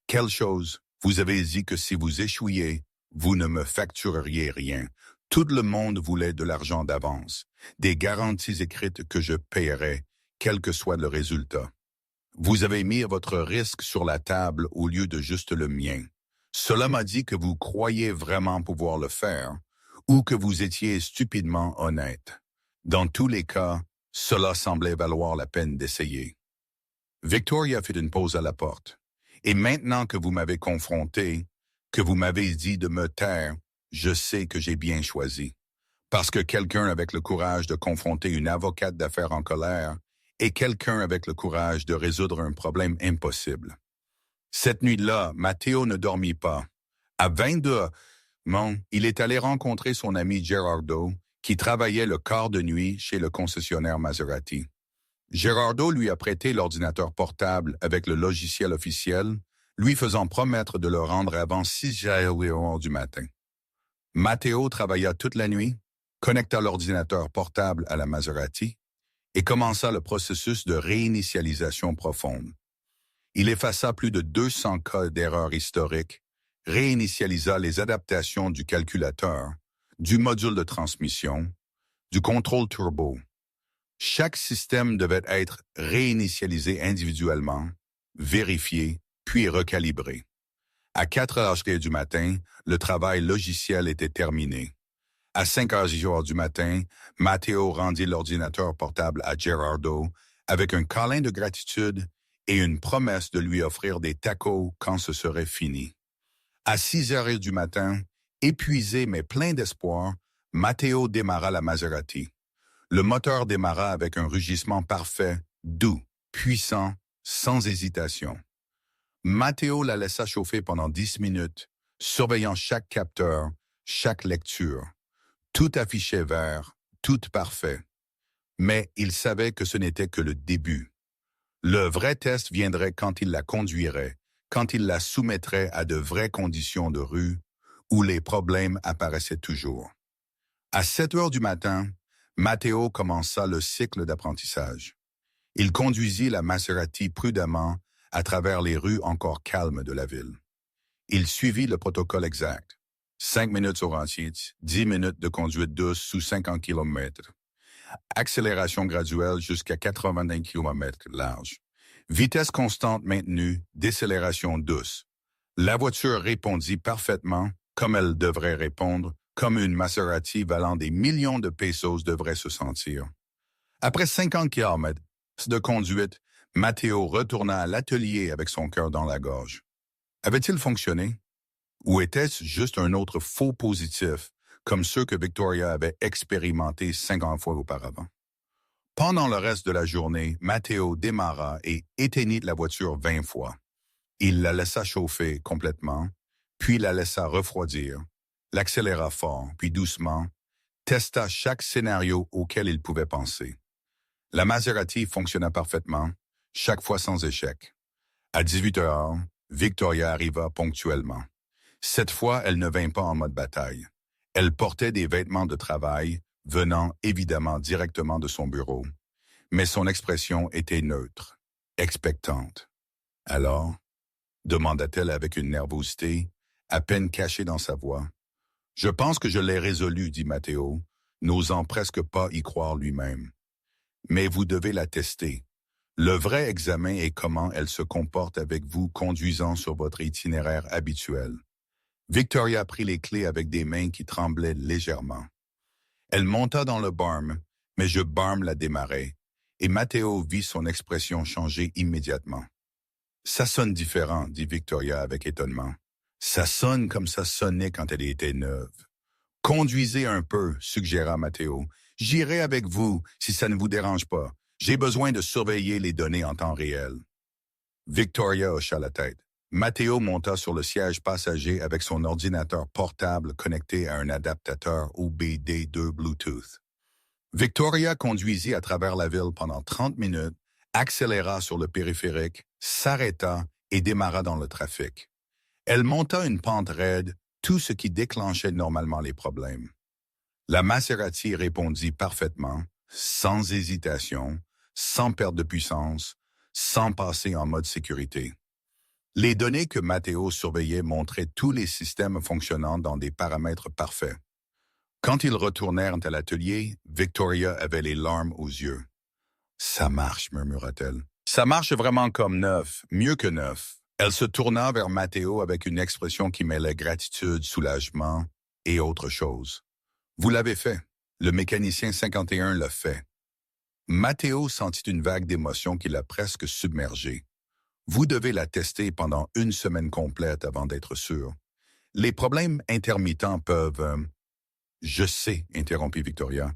Quelle chose? Vous avez dit que si vous échouiez, vous ne me factureriez rien. Tout le monde voulait de l'argent d'avance, des garanties écrites que je paierais, quel que soit le résultat. Vous avez mis votre risque sur la table au lieu de juste le mien. Cela m'a dit que vous croyez vraiment pouvoir le faire, ou que vous étiez stupidement honnête. Dans tous les cas, cela semblait valoir la peine d'essayer. Victoria fit une pause à la porte. Et maintenant que vous m'avez confronté, que vous m'avez dit de me taire, je sais que j'ai bien choisi. Parce que quelqu'un avec le courage de confronter une avocate d'affaires en colère et quelqu'un avec le courage de résoudre un problème impossible. Cette nuit-là, Matteo ne dormit pas. À 22, il est allé rencontrer son ami Gerardo, qui travaillait le quart de nuit chez le concessionnaire Maserati. Gerardo lui a prêté l'ordinateur portable avec le logiciel officiel, lui faisant promettre de le rendre avant 6 heures du matin. Matteo travailla toute la nuit, connecta l'ordinateur portable à la Maserati et commença le processus de réinitialisation profonde. Il effaça plus de 200 cas d'erreurs historiques, réinitialisa les adaptations du calculateur, du module de transmission, du contrôle turbo. Chaque système devait être réinitialisé individuellement, vérifié, puis recalibré. À 4 heures du matin, le travail logiciel était terminé. À 5 heures du matin, Matteo rendit l'ordinateur portable à Gerardo avec un câlin de gratitude et une promesse de lui offrir des tacos quand ce serait fini. À 6 heures du matin, épuisé mais plein d'espoir, Matteo démarra la Maserati. Le moteur démarra avec un rugissement parfait, doux, puissant, sans hésitation. Matteo la laissa chauffer pendant 10 minutes, surveillant chaque capteur, chaque lecture. Tout affichait vert, tout parfait. Mais il savait que ce n'était que le début. Le vrai test viendrait quand il la conduirait, quand il la soumettrait à de vraies conditions de rue, où les problèmes apparaissaient toujours. À 7 heures du matin, Matteo commença le cycle d'apprentissage. Il conduisit la Maserati prudemment à travers les rues encore calmes de la ville. Il suivit le protocole exact. 5 minutes au rentier, 10 minutes de conduite douce sous 50 km. Accélération graduelle jusqu'à 80 km large. Vitesse constante maintenue, décélération douce. La voiture répondit parfaitement, comme elle devrait répondre, comme une Maserati valant des millions de pesos devrait se sentir. Après 50 km de conduite, Matteo retourna à l'atelier avec son cœur dans la gorge. Avait-il fonctionné? Ou était-ce juste un autre faux positif, comme ceux que Victoria avait expérimentés 50 fois auparavant? Pendant le reste de la journée, Matteo démarra et éteignit la voiture 20 fois. Il la laissa chauffer complètement, puis la laissa refroidir, l'accéléra fort, puis doucement, testa chaque scénario auquel il pouvait penser. La Maserati fonctionna parfaitement, chaque fois sans échec. À 18 heures, Victoria arriva ponctuellement. Cette fois, elle ne vint pas en mode bataille. Elle portait des vêtements de travail, venant évidemment directement de son bureau. Mais son expression était neutre, expectante. Alors, demanda-t-elle avec une nervosité, à peine cachée dans sa voix. Je pense que je l'ai résolu, dit Matteo, n'osant presque pas y croire lui-même. Mais vous devez la tester. Le vrai examen est comment elle se comporte avec vous conduisant sur votre itinéraire habituel. Victoria prit les clés avec des mains qui tremblaient légèrement. Elle monta dans le barm, mais je barm la démarrai, et Matteo vit son expression changer immédiatement. Ça sonne différent, dit Victoria avec étonnement. Ça sonne comme ça sonnait quand elle était neuve. Conduisez un peu, suggéra Matteo. J'irai avec vous, si ça ne vous dérange pas. J'ai besoin de surveiller les données en temps réel. Victoria hocha la tête. Matteo monta sur le siège passager avec son ordinateur portable connecté à un adaptateur OBD2 Bluetooth. Victoria conduisit à travers la ville pendant 30 minutes, accéléra sur le périphérique, s'arrêta et démarra dans le trafic. Elle monta une pente raide, tout ce qui déclenchait normalement les problèmes. La Maserati répondit parfaitement, sans hésitation, sans perte de puissance, sans passer en mode sécurité. Les données que Matteo surveillait montraient tous les systèmes fonctionnant dans des paramètres parfaits. Quand ils retournèrent à l'atelier, Victoria avait les larmes aux yeux. « Ça marche », murmura-t-elle. « Ça marche vraiment comme neuf, mieux que neuf. » Elle se tourna vers Matteo avec une expression qui mêlait gratitude, soulagement et autre chose. « Vous l'avez fait. Le mécanicien 51 l'a fait. » Matteo sentit une vague d'émotion qui l'a presque submergé. Vous devez la tester pendant une semaine complète avant d'être sûr. Les problèmes intermittents peuvent... Je sais, interrompit Victoria,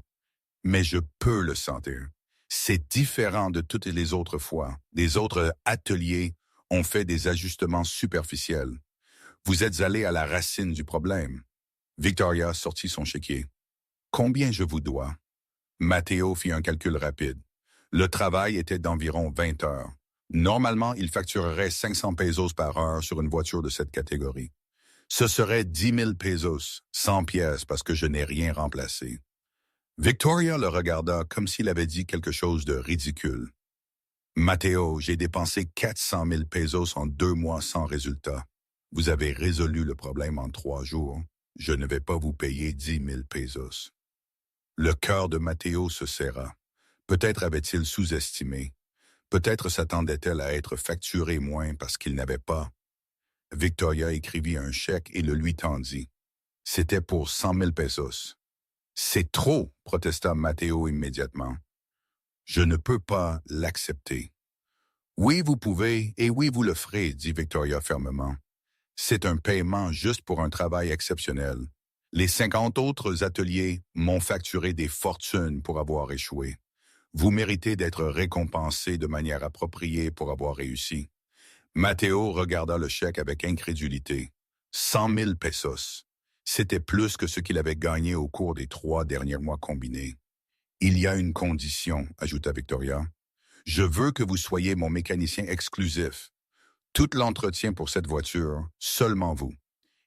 mais je peux le sentir. C'est différent de toutes les autres fois. Les autres ateliers ont fait des ajustements superficiels. Vous êtes allé à la racine du problème. Victoria sortit son chéquier. Combien je vous dois? Matteo fit un calcul rapide. Le travail était d'environ 20 heures. Normalement, il facturerait 500 pesos par heure sur une voiture de cette catégorie. Ce serait 10 000 pesos, 100 pièces parce que je n'ai rien remplacé. Victoria le regarda comme s'il avait dit quelque chose de ridicule. Matteo, j'ai dépensé 400 000 pesos en 2 mois sans résultat. Vous avez résolu le problème en 3 jours. Je ne vais pas vous payer 10 000 pesos. Le cœur de Matteo se serra. Peut-être avait-il sous-estimé. Peut-être s'attendait-elle à être facturé moins parce qu'il n'avait pas. Victoria écrivit un chèque et le lui tendit. C'était pour 100 000 pesos. C'est trop, protesta Matteo immédiatement. Je ne peux pas l'accepter. Oui, vous pouvez, et oui, vous le ferez, dit Victoria fermement. C'est un paiement juste pour un travail exceptionnel. Les 50 autres ateliers m'ont facturé des fortunes pour avoir échoué. Vous méritez d'être récompensé de manière appropriée pour avoir réussi. Matteo regarda le chèque avec incrédulité. 100 000 pesos. C'était plus que ce qu'il avait gagné au cours des 3 derniers mois combinés. Il y a une condition, ajouta Victoria. Je veux que vous soyez mon mécanicien exclusif. Tout l'entretien pour cette voiture, seulement vous.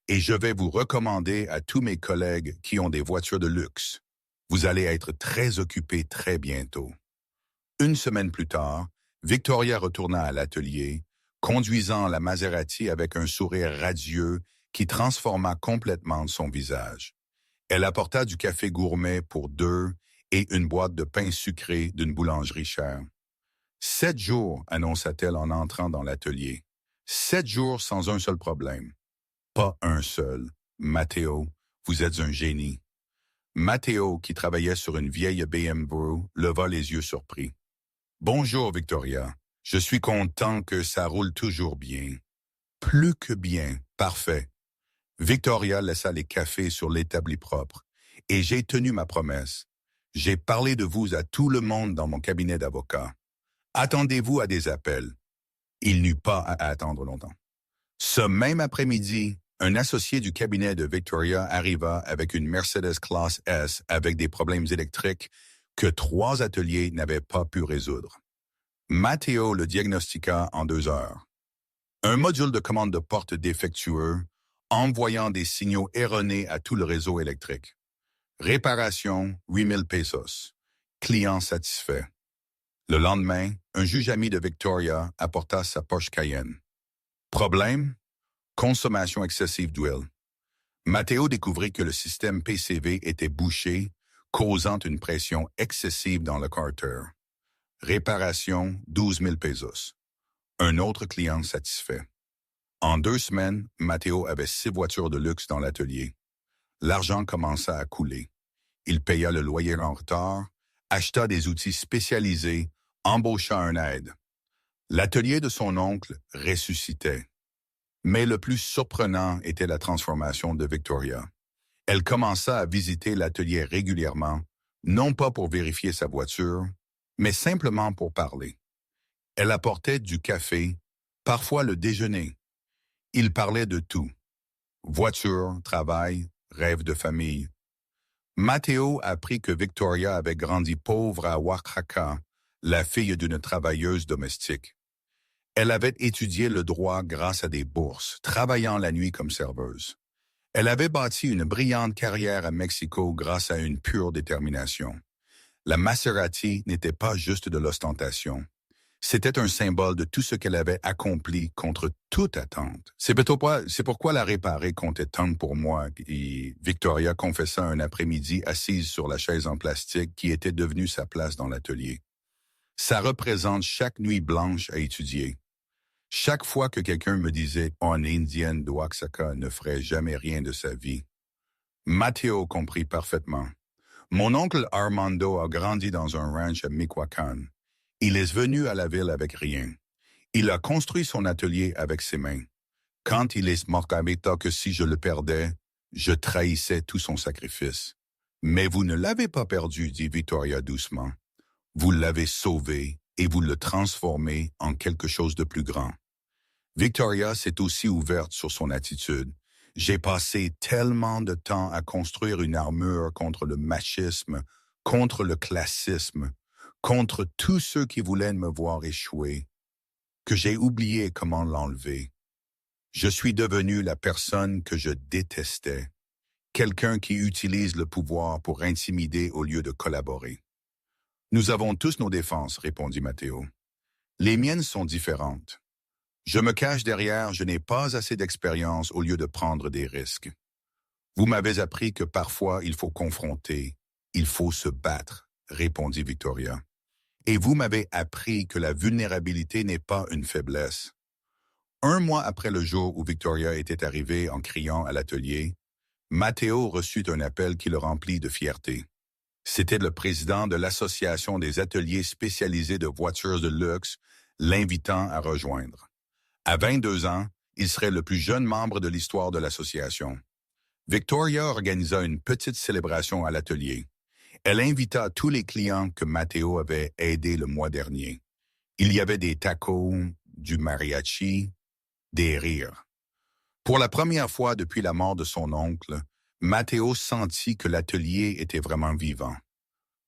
Et je vais vous recommander à tous mes collègues qui ont des voitures de luxe. Vous allez être très occupé très bientôt. Une semaine plus tard, Victoria retourna à l'atelier, conduisant la Maserati avec un sourire radieux qui transforma complètement son visage. Elle apporta du café gourmet pour 2 et une boîte de pain sucré d'une boulangerie chère. 7 jours, annonça-t-elle en entrant dans l'atelier. 7 jours sans un seul problème. Pas un seul. Matteo, vous êtes un génie. Matteo, qui travaillait sur une vieille BMW, leva les yeux surpris. Bonjour, Victoria. Je suis content que ça roule toujours bien. Plus que bien. Parfait. Victoria laissa les cafés sur l'établi propre. Et j'ai tenu ma promesse. J'ai parlé de vous à tout le monde dans mon cabinet d'avocat. Attendez-vous à des appels. Il n'eut pas à attendre longtemps. Ce même après-midi, un associé du cabinet de Victoria arriva avec une Mercedes Classe S avec des problèmes électriques que 3 ateliers n'avaient pas pu résoudre. Matteo le diagnostiqua en 2 heures. Un module de commande de porte défectueux, envoyant des signaux erronés à tout le réseau électrique. Réparation, 8 000 pesos. Client satisfait. Le lendemain, un juge ami de Victoria apporta sa Porsche Cayenne. Problème? Consommation excessive d'huile. Matteo découvrit que le système PCV était bouché, causant une pression excessive dans le carter. Réparation, 12 000 pesos. Un autre client satisfait. En 2 semaines, Matteo avait 6 voitures de luxe dans l'atelier. L'argent commença à couler. Il paya le loyer en retard, acheta des outils spécialisés, embaucha un aide. L'atelier de son oncle ressuscitait. Mais le plus surprenant était la transformation de Victoria. Elle commença à visiter l'atelier régulièrement, non pas pour vérifier sa voiture, mais simplement pour parler. Elle apportait du café, parfois le déjeuner. Il parlait de tout. Voiture, travail, rêve de famille. Matteo apprit que Victoria avait grandi pauvre à Oaxaca, la fille d'une travailleuse domestique. Elle avait étudié le droit grâce à des bourses, travaillant la nuit comme serveuse. Elle avait bâti une brillante carrière à Mexico grâce à une pure détermination. La Maserati n'était pas juste de l'ostentation. C'était un symbole de tout ce qu'elle avait accompli contre toute attente. C'est pourquoi la réparer comptait tant pour moi, et Victoria confessa un après-midi assise sur la chaise en plastique qui était devenue sa place dans l'atelier. Ça représente chaque nuit blanche à étudier. Chaque fois que quelqu'un me disait « une Indienne d'Oaxaca ne ferait jamais rien de sa vie », Matteo comprit parfaitement. Mon oncle Armando a grandi dans un ranch à Michoacán. Il est venu à la ville avec rien. Il a construit son atelier avec ses mains. Quand il est mort que si je le perdais, je trahissais tout son sacrifice. Mais vous ne l'avez pas perdu, dit Victoria doucement. Vous l'avez sauvé et vous le transformez en quelque chose de plus grand. Victoria s'est aussi ouverte sur son attitude. J'ai passé tellement de temps à construire une armure contre le machisme, contre le classisme, contre tous ceux qui voulaient me voir échouer, que j'ai oublié comment l'enlever. Je suis devenu la personne que je détestais, quelqu'un qui utilise le pouvoir pour intimider au lieu de collaborer. Nous avons tous nos défenses, répondit Matteo. Les miennes sont différentes. Je me cache derrière, je n'ai pas assez d'expérience au lieu de prendre des risques. Vous m'avez appris que parfois il faut confronter, il faut se battre, répondit Victoria. Et vous m'avez appris que la vulnérabilité n'est pas une faiblesse. Un mois après le jour où Victoria était arrivée en criant à l'atelier, Matteo reçut un appel qui le remplit de fierté. C'était le président de l'Association des ateliers spécialisés de voitures de luxe, l'invitant à rejoindre. À 22 ans, il serait le plus jeune membre de l'histoire de l'association. Victoria organisa une petite célébration à l'atelier. Elle invita tous les clients que Matteo avait aidés le mois dernier. Il y avait des tacos, du mariachi, des rires. Pour la première fois depuis la mort de son oncle, Matteo sentit que l'atelier était vraiment vivant.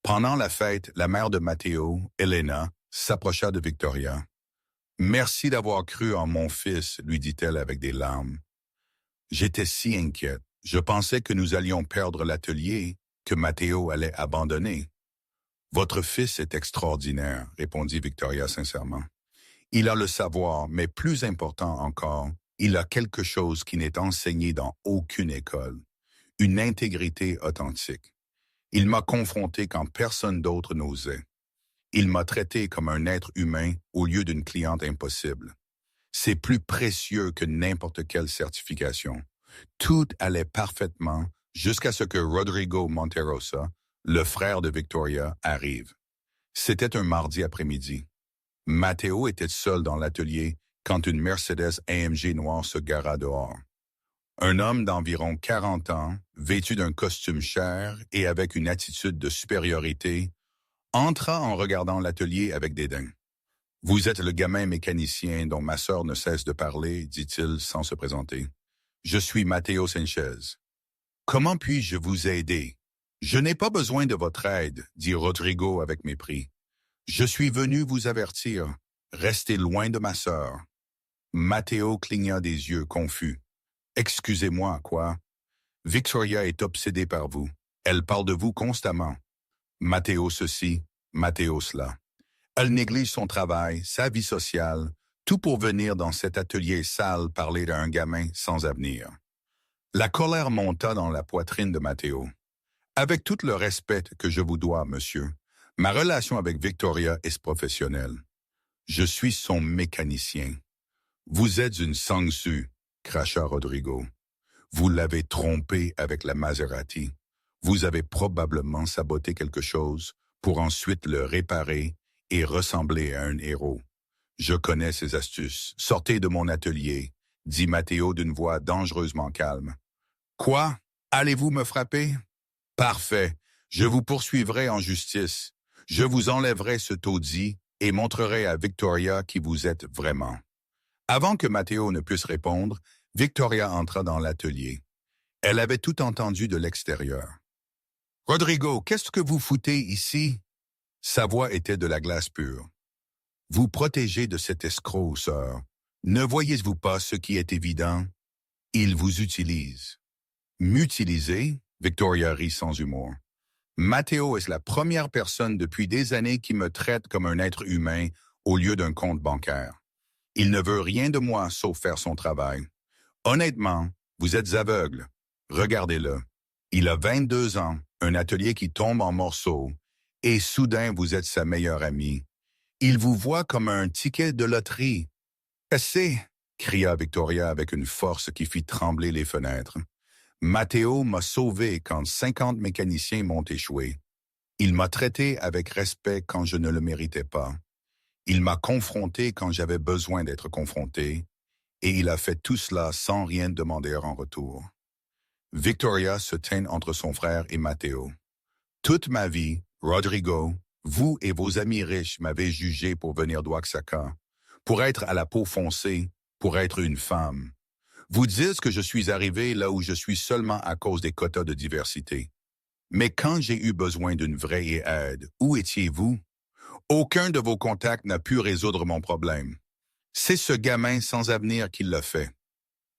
Pendant la fête, la mère de Matteo, Elena, s'approcha de Victoria. « Merci d'avoir cru en mon fils », lui dit-elle avec des larmes. « J'étais si inquiète. Je pensais que nous allions perdre l'atelier, que Matteo allait abandonner. »« Votre fils est extraordinaire », répondit Victoria sincèrement. « Il a le savoir, mais plus important encore, il a quelque chose qui n'est enseigné dans aucune école, une intégrité authentique. Il m'a confronté quand personne d'autre n'osait. Il m'a traité comme un être humain au lieu d'une cliente impossible. C'est plus précieux que n'importe quelle certification. Tout allait parfaitement jusqu'à ce que Rodrigo Monterosa, le frère de Victoria, arrive. C'était un mardi après-midi. Matteo était seul dans l'atelier quand une Mercedes AMG noire se gara dehors. Un homme d'environ 40 ans, vêtu d'un costume cher et avec une attitude de supériorité, entra en regardant l'atelier avec dédain. « Vous êtes le gamin mécanicien dont ma sœur ne cesse de parler, dit-il sans se présenter. Je suis Matteo Sanchez. Comment puis-je vous aider? Je n'ai pas besoin de votre aide, dit Rodrigo avec mépris. Je suis venu vous avertir. Restez loin de ma sœur. Matteo cligna des yeux confus. Excusez-moi, quoi? Victoria est obsédée par vous. Elle parle de vous constamment. Matteo ceci, Matteo cela. Elle néglige son travail, sa vie sociale, tout pour venir dans cet atelier sale parler d'un gamin sans avenir. La colère monta dans la poitrine de Matteo. Avec tout le respect que je vous dois, monsieur, ma relation avec Victoria est professionnelle. Je suis son mécanicien. Vous êtes une sangsue, cracha Rodrigo. Vous l'avez trompé avec la Maserati. Vous avez probablement saboté quelque chose pour ensuite le réparer et ressembler à un héros. Je connais ces astuces. Sortez de mon atelier, dit Matteo d'une voix dangereusement calme. Quoi? Allez-vous me frapper? Parfait. Je vous poursuivrai en justice. Je vous enlèverai ce taudis et montrerai à Victoria qui vous êtes vraiment. Avant que Matteo ne puisse répondre, Victoria entra dans l'atelier. Elle avait tout entendu de l'extérieur. « Rodrigo, qu'est-ce que vous foutez ici? » Sa voix était de la glace pure. « Vous protégez de cet escroc, sœur. Ne voyez-vous pas ce qui est évident? Il vous utilise. » « M'utiliser? » Victoria rit sans humour. « Matteo est la première personne depuis des années qui me traite comme un être humain au lieu d'un compte bancaire. Il ne veut rien de moi sauf faire son travail. Honnêtement, vous êtes aveugle. Regardez-le. Il a 22 ans, un atelier qui tombe en morceaux, et soudain vous êtes sa meilleure amie. Il vous voit comme un ticket de loterie. « Assez !» cria Victoria avec une force qui fit trembler les fenêtres. « Matteo m'a sauvé quand 50 mécaniciens m'ont échoué. Il m'a traité avec respect quand je ne le méritais pas. Il m'a confronté quand j'avais besoin d'être confronté, et il a fait tout cela sans rien demander en retour. » Victoria se tint entre son frère et Matteo. « Toute ma vie, Rodrigo, vous et vos amis riches m'avez jugé pour venir d'Oaxaca, pour être à la peau foncée, pour être une femme. Vous dites que je suis arrivé là où je suis seulement à cause des quotas de diversité. Mais quand j'ai eu besoin d'une vraie aide, où étiez-vous? Aucun de vos contacts n'a pu résoudre mon problème. C'est ce gamin sans avenir qui l'a fait. »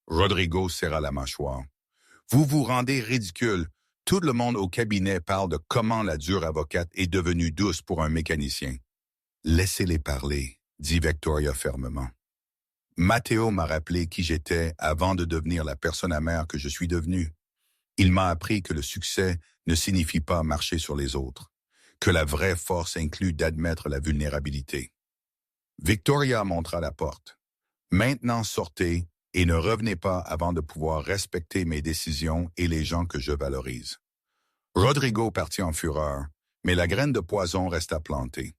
Rodrigo serra la mâchoire. « Vous vous rendez ridicule. Tout le monde au cabinet parle de comment la dure avocate est devenue douce pour un mécanicien. »« Laissez-les parler, » dit Victoria fermement. « Matteo m'a rappelé qui j'étais avant de devenir la personne amère que je suis devenue. Il m'a appris que le succès ne signifie pas marcher sur les autres, que la vraie force inclut d'admettre la vulnérabilité. » Victoria montra la porte. « Maintenant sortez et ne revenez pas avant de pouvoir respecter mes décisions et les gens que je valorise. » Rodrigo partit en fureur, mais la graine de poison resta plantée.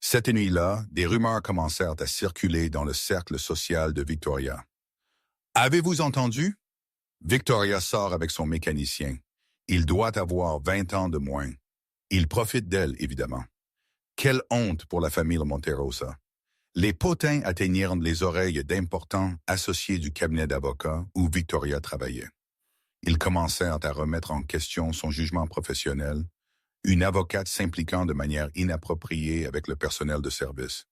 Cette nuit-là, des rumeurs commencèrent à circuler dans le cercle social de Victoria. « Avez-vous entendu? Victoria sort avec son mécanicien. Il doit avoir 20 ans de moins. Il profite d'elle, évidemment. Quelle honte pour la famille Monterosa. » Les potins atteignirent les oreilles d'importants associés du cabinet d'avocats où Victoria travaillait. Ils commencèrent à remettre en question son jugement professionnel, une avocate s'impliquant de manière inappropriée avec le personnel de service.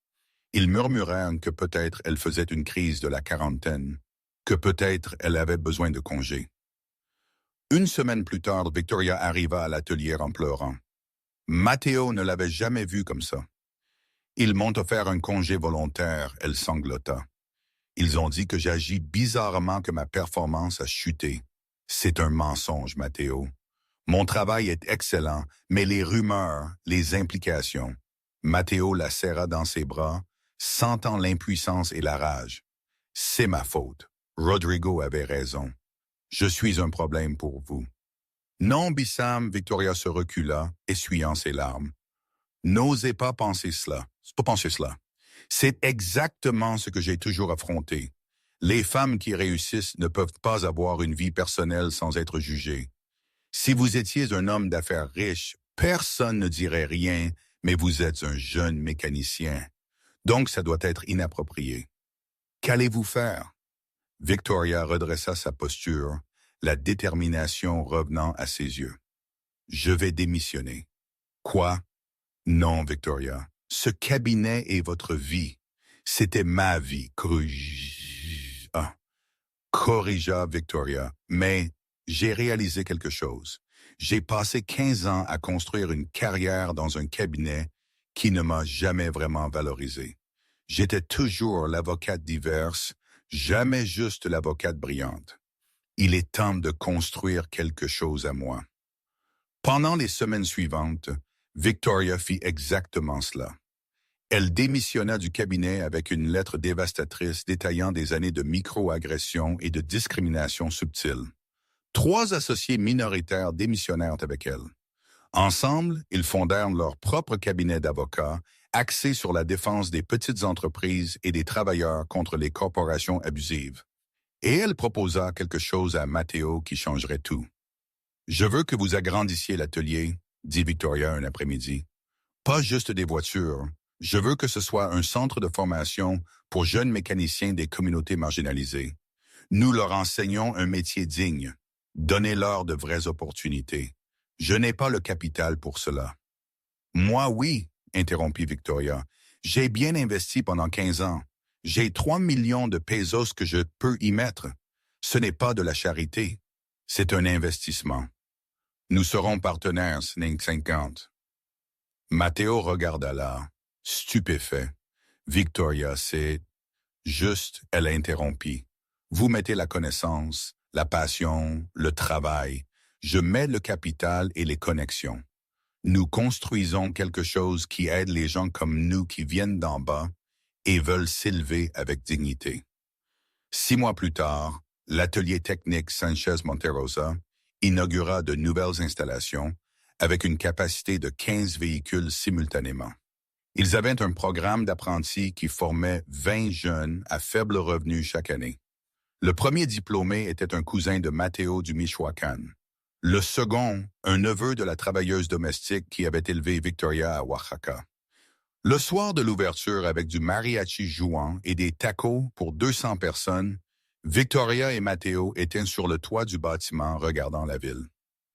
Ils murmurèrent que peut-être elle faisait une crise de la quarantaine, que peut-être elle avait besoin de congé. Une semaine plus tard, Victoria arriva à l'atelier en pleurant. Matteo ne l'avait jamais vue comme ça. Ils m'ont offert un congé volontaire, elle sanglota. Ils ont dit que j'agis bizarrement, que ma performance a chuté. C'est un mensonge, Matteo. Mon travail est excellent, mais les rumeurs, les implications. Matteo la serra dans ses bras, sentant l'impuissance et la rage. C'est ma faute. Rodrigo avait raison. Je suis un problème pour vous. Non, Bissam, Victoria se recula, essuyant ses larmes. N'osez pas penser cela. C'est exactement ce que j'ai toujours affronté. Les femmes qui réussissent ne peuvent pas avoir une vie personnelle sans être jugées. Si vous étiez un homme d'affaires riche, personne ne dirait rien, mais vous êtes un jeune mécanicien. Donc ça doit être inapproprié. Qu'allez-vous faire? Victoria redressa sa posture, la détermination revenant à ses yeux. Je vais démissionner. Quoi? Non, Victoria. Ce cabinet est votre vie. C'était ma vie, corrigea Victoria. Mais j'ai réalisé quelque chose. J'ai passé 15 ans à construire une carrière dans un cabinet qui ne m'a jamais vraiment valorisé. J'étais toujours l'avocate diverse, jamais juste l'avocate brillante. Il est temps de construire quelque chose à moi. Pendant les semaines suivantes, Victoria fit exactement cela. Elle démissionna du cabinet avec une lettre dévastatrice détaillant des années de micro-agressions et de discrimination subtile. 3 associés minoritaires démissionnèrent avec elle. Ensemble, ils fondèrent leur propre cabinet d'avocats axé sur la défense des petites entreprises et des travailleurs contre les corporations abusives. Et elle proposa quelque chose à Matteo qui changerait tout. « Je veux que vous agrandissiez l'atelier, » dit Victoria un après-midi. « Pas juste des voitures. Je veux que ce soit un centre de formation pour jeunes mécaniciens des communautés marginalisées. Nous leur enseignons un métier digne. Donnez-leur de vraies opportunités. Je n'ai pas le capital pour cela. Moi, oui, interrompit Victoria. J'ai bien investi pendant 15 ans. J'ai 3 millions de pesos que je peux y mettre. Ce n'est pas de la charité. C'est un investissement. Nous serons partenaires, Snake 50. Matteo regarda là, stupéfait. Victoria, c'est juste, elle interrompit. Vous mettez la connaissance, la passion, le travail. Je mets le capital et les connexions. Nous construisons quelque chose qui aide les gens comme nous qui viennent d'en bas et veulent s'élever avec dignité. 6 mois plus tard, l'atelier technique Sanchez Monterrosa inaugura de nouvelles installations avec une capacité de 15 véhicules simultanément. Ils avaient un programme d'apprentis qui formait 20 jeunes à faible revenu chaque année. Le premier diplômé était un cousin de Matteo du Michoacán. Le second, un neveu de la travailleuse domestique qui avait élevé Victoria à Oaxaca. Le soir de l'ouverture, avec du mariachi jouant et des tacos pour 200 personnes, Victoria et Matteo étaient sur le toit du bâtiment regardant la ville.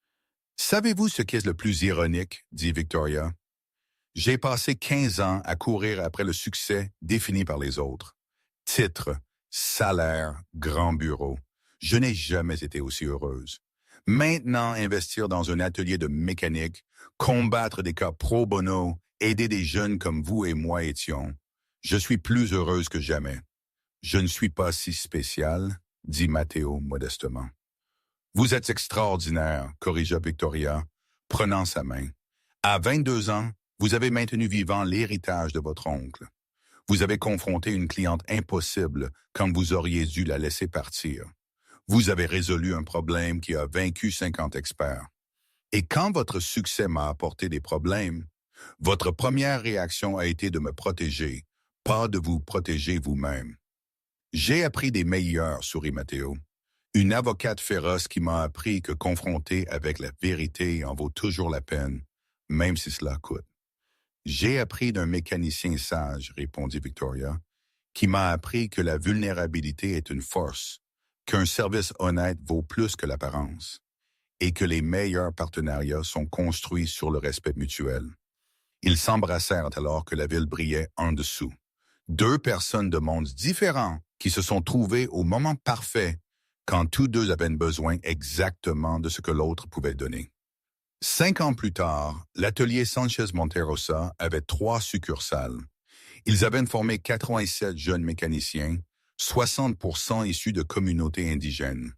« Savez-vous ce qui est le plus ironique? » dit Victoria. « J'ai passé 15 ans à courir après le succès défini par les autres. Titre, salaire, grand bureau. Je n'ai jamais été aussi heureuse. Maintenant, investir dans un atelier de mécanique, combattre des cas pro bono, aider des jeunes comme vous et moi étions, je suis plus heureuse que jamais. Je ne suis pas si spécial, dit Matteo modestement. Vous êtes extraordinaire, corrigea Victoria, prenant sa main. À 22 ans, vous avez maintenu vivant l'héritage de votre oncle. Vous avez confronté une cliente impossible quand vous auriez dû la laisser partir. Vous avez résolu un problème qui a vaincu 50 experts. Et quand votre succès m'a apporté des problèmes, votre première réaction a été de me protéger, pas de vous protéger vous-même. J'ai appris des meilleurs, sourit Matteo. Une avocate féroce qui m'a appris que confronter avec la vérité en vaut toujours la peine, même si cela coûte. J'ai appris d'un mécanicien sage, répondit Victoria, qui m'a appris que la vulnérabilité est une force, qu'un service honnête vaut plus que l'apparence, et que les meilleurs partenariats sont construits sur le respect mutuel. Ils s'embrassèrent alors que la ville brillait en dessous. 2 personnes de mondes différents qui se sont trouvées au moment parfait quand tous deux avaient besoin exactement de ce que l'autre pouvait donner. 5 ans plus tard, l'atelier Sanchez Monterrosa avait 3 succursales. Ils avaient formé 87 jeunes mécaniciens, 60% issus de communautés indigènes.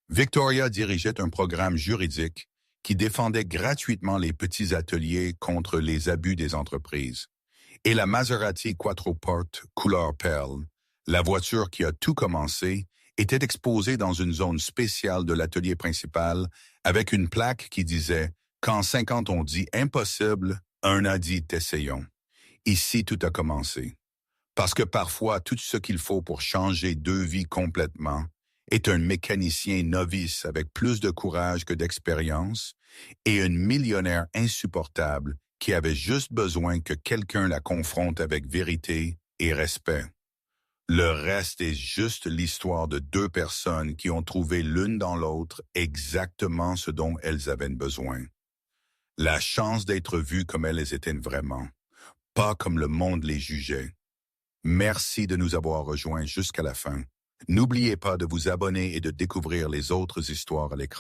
Victoria dirigeait un programme juridique qui défendait gratuitement les petits ateliers contre les abus des entreprises. Et la Maserati Quattroporte couleur perle, la voiture qui a tout commencé, était exposée dans une zone spéciale de l'atelier principal avec une plaque qui disait « Quand 50 ont dit impossible, un a dit essayons ». Ici, tout a commencé. Parce que parfois, tout ce qu'il faut pour changer 2 vies complètement est un mécanicien novice avec plus de courage que d'expérience et une millionnaire insupportable qui avait juste besoin que quelqu'un la confronte avec vérité et respect. Le reste est juste l'histoire de 2 personnes qui ont trouvé l'une dans l'autre exactement ce dont elles avaient besoin. La chance d'être vues comme elles étaient vraiment, pas comme le monde les jugeait. Merci de nous avoir rejoints jusqu'à la fin. N'oubliez pas de vous abonner et de découvrir les autres histoires à l'écran.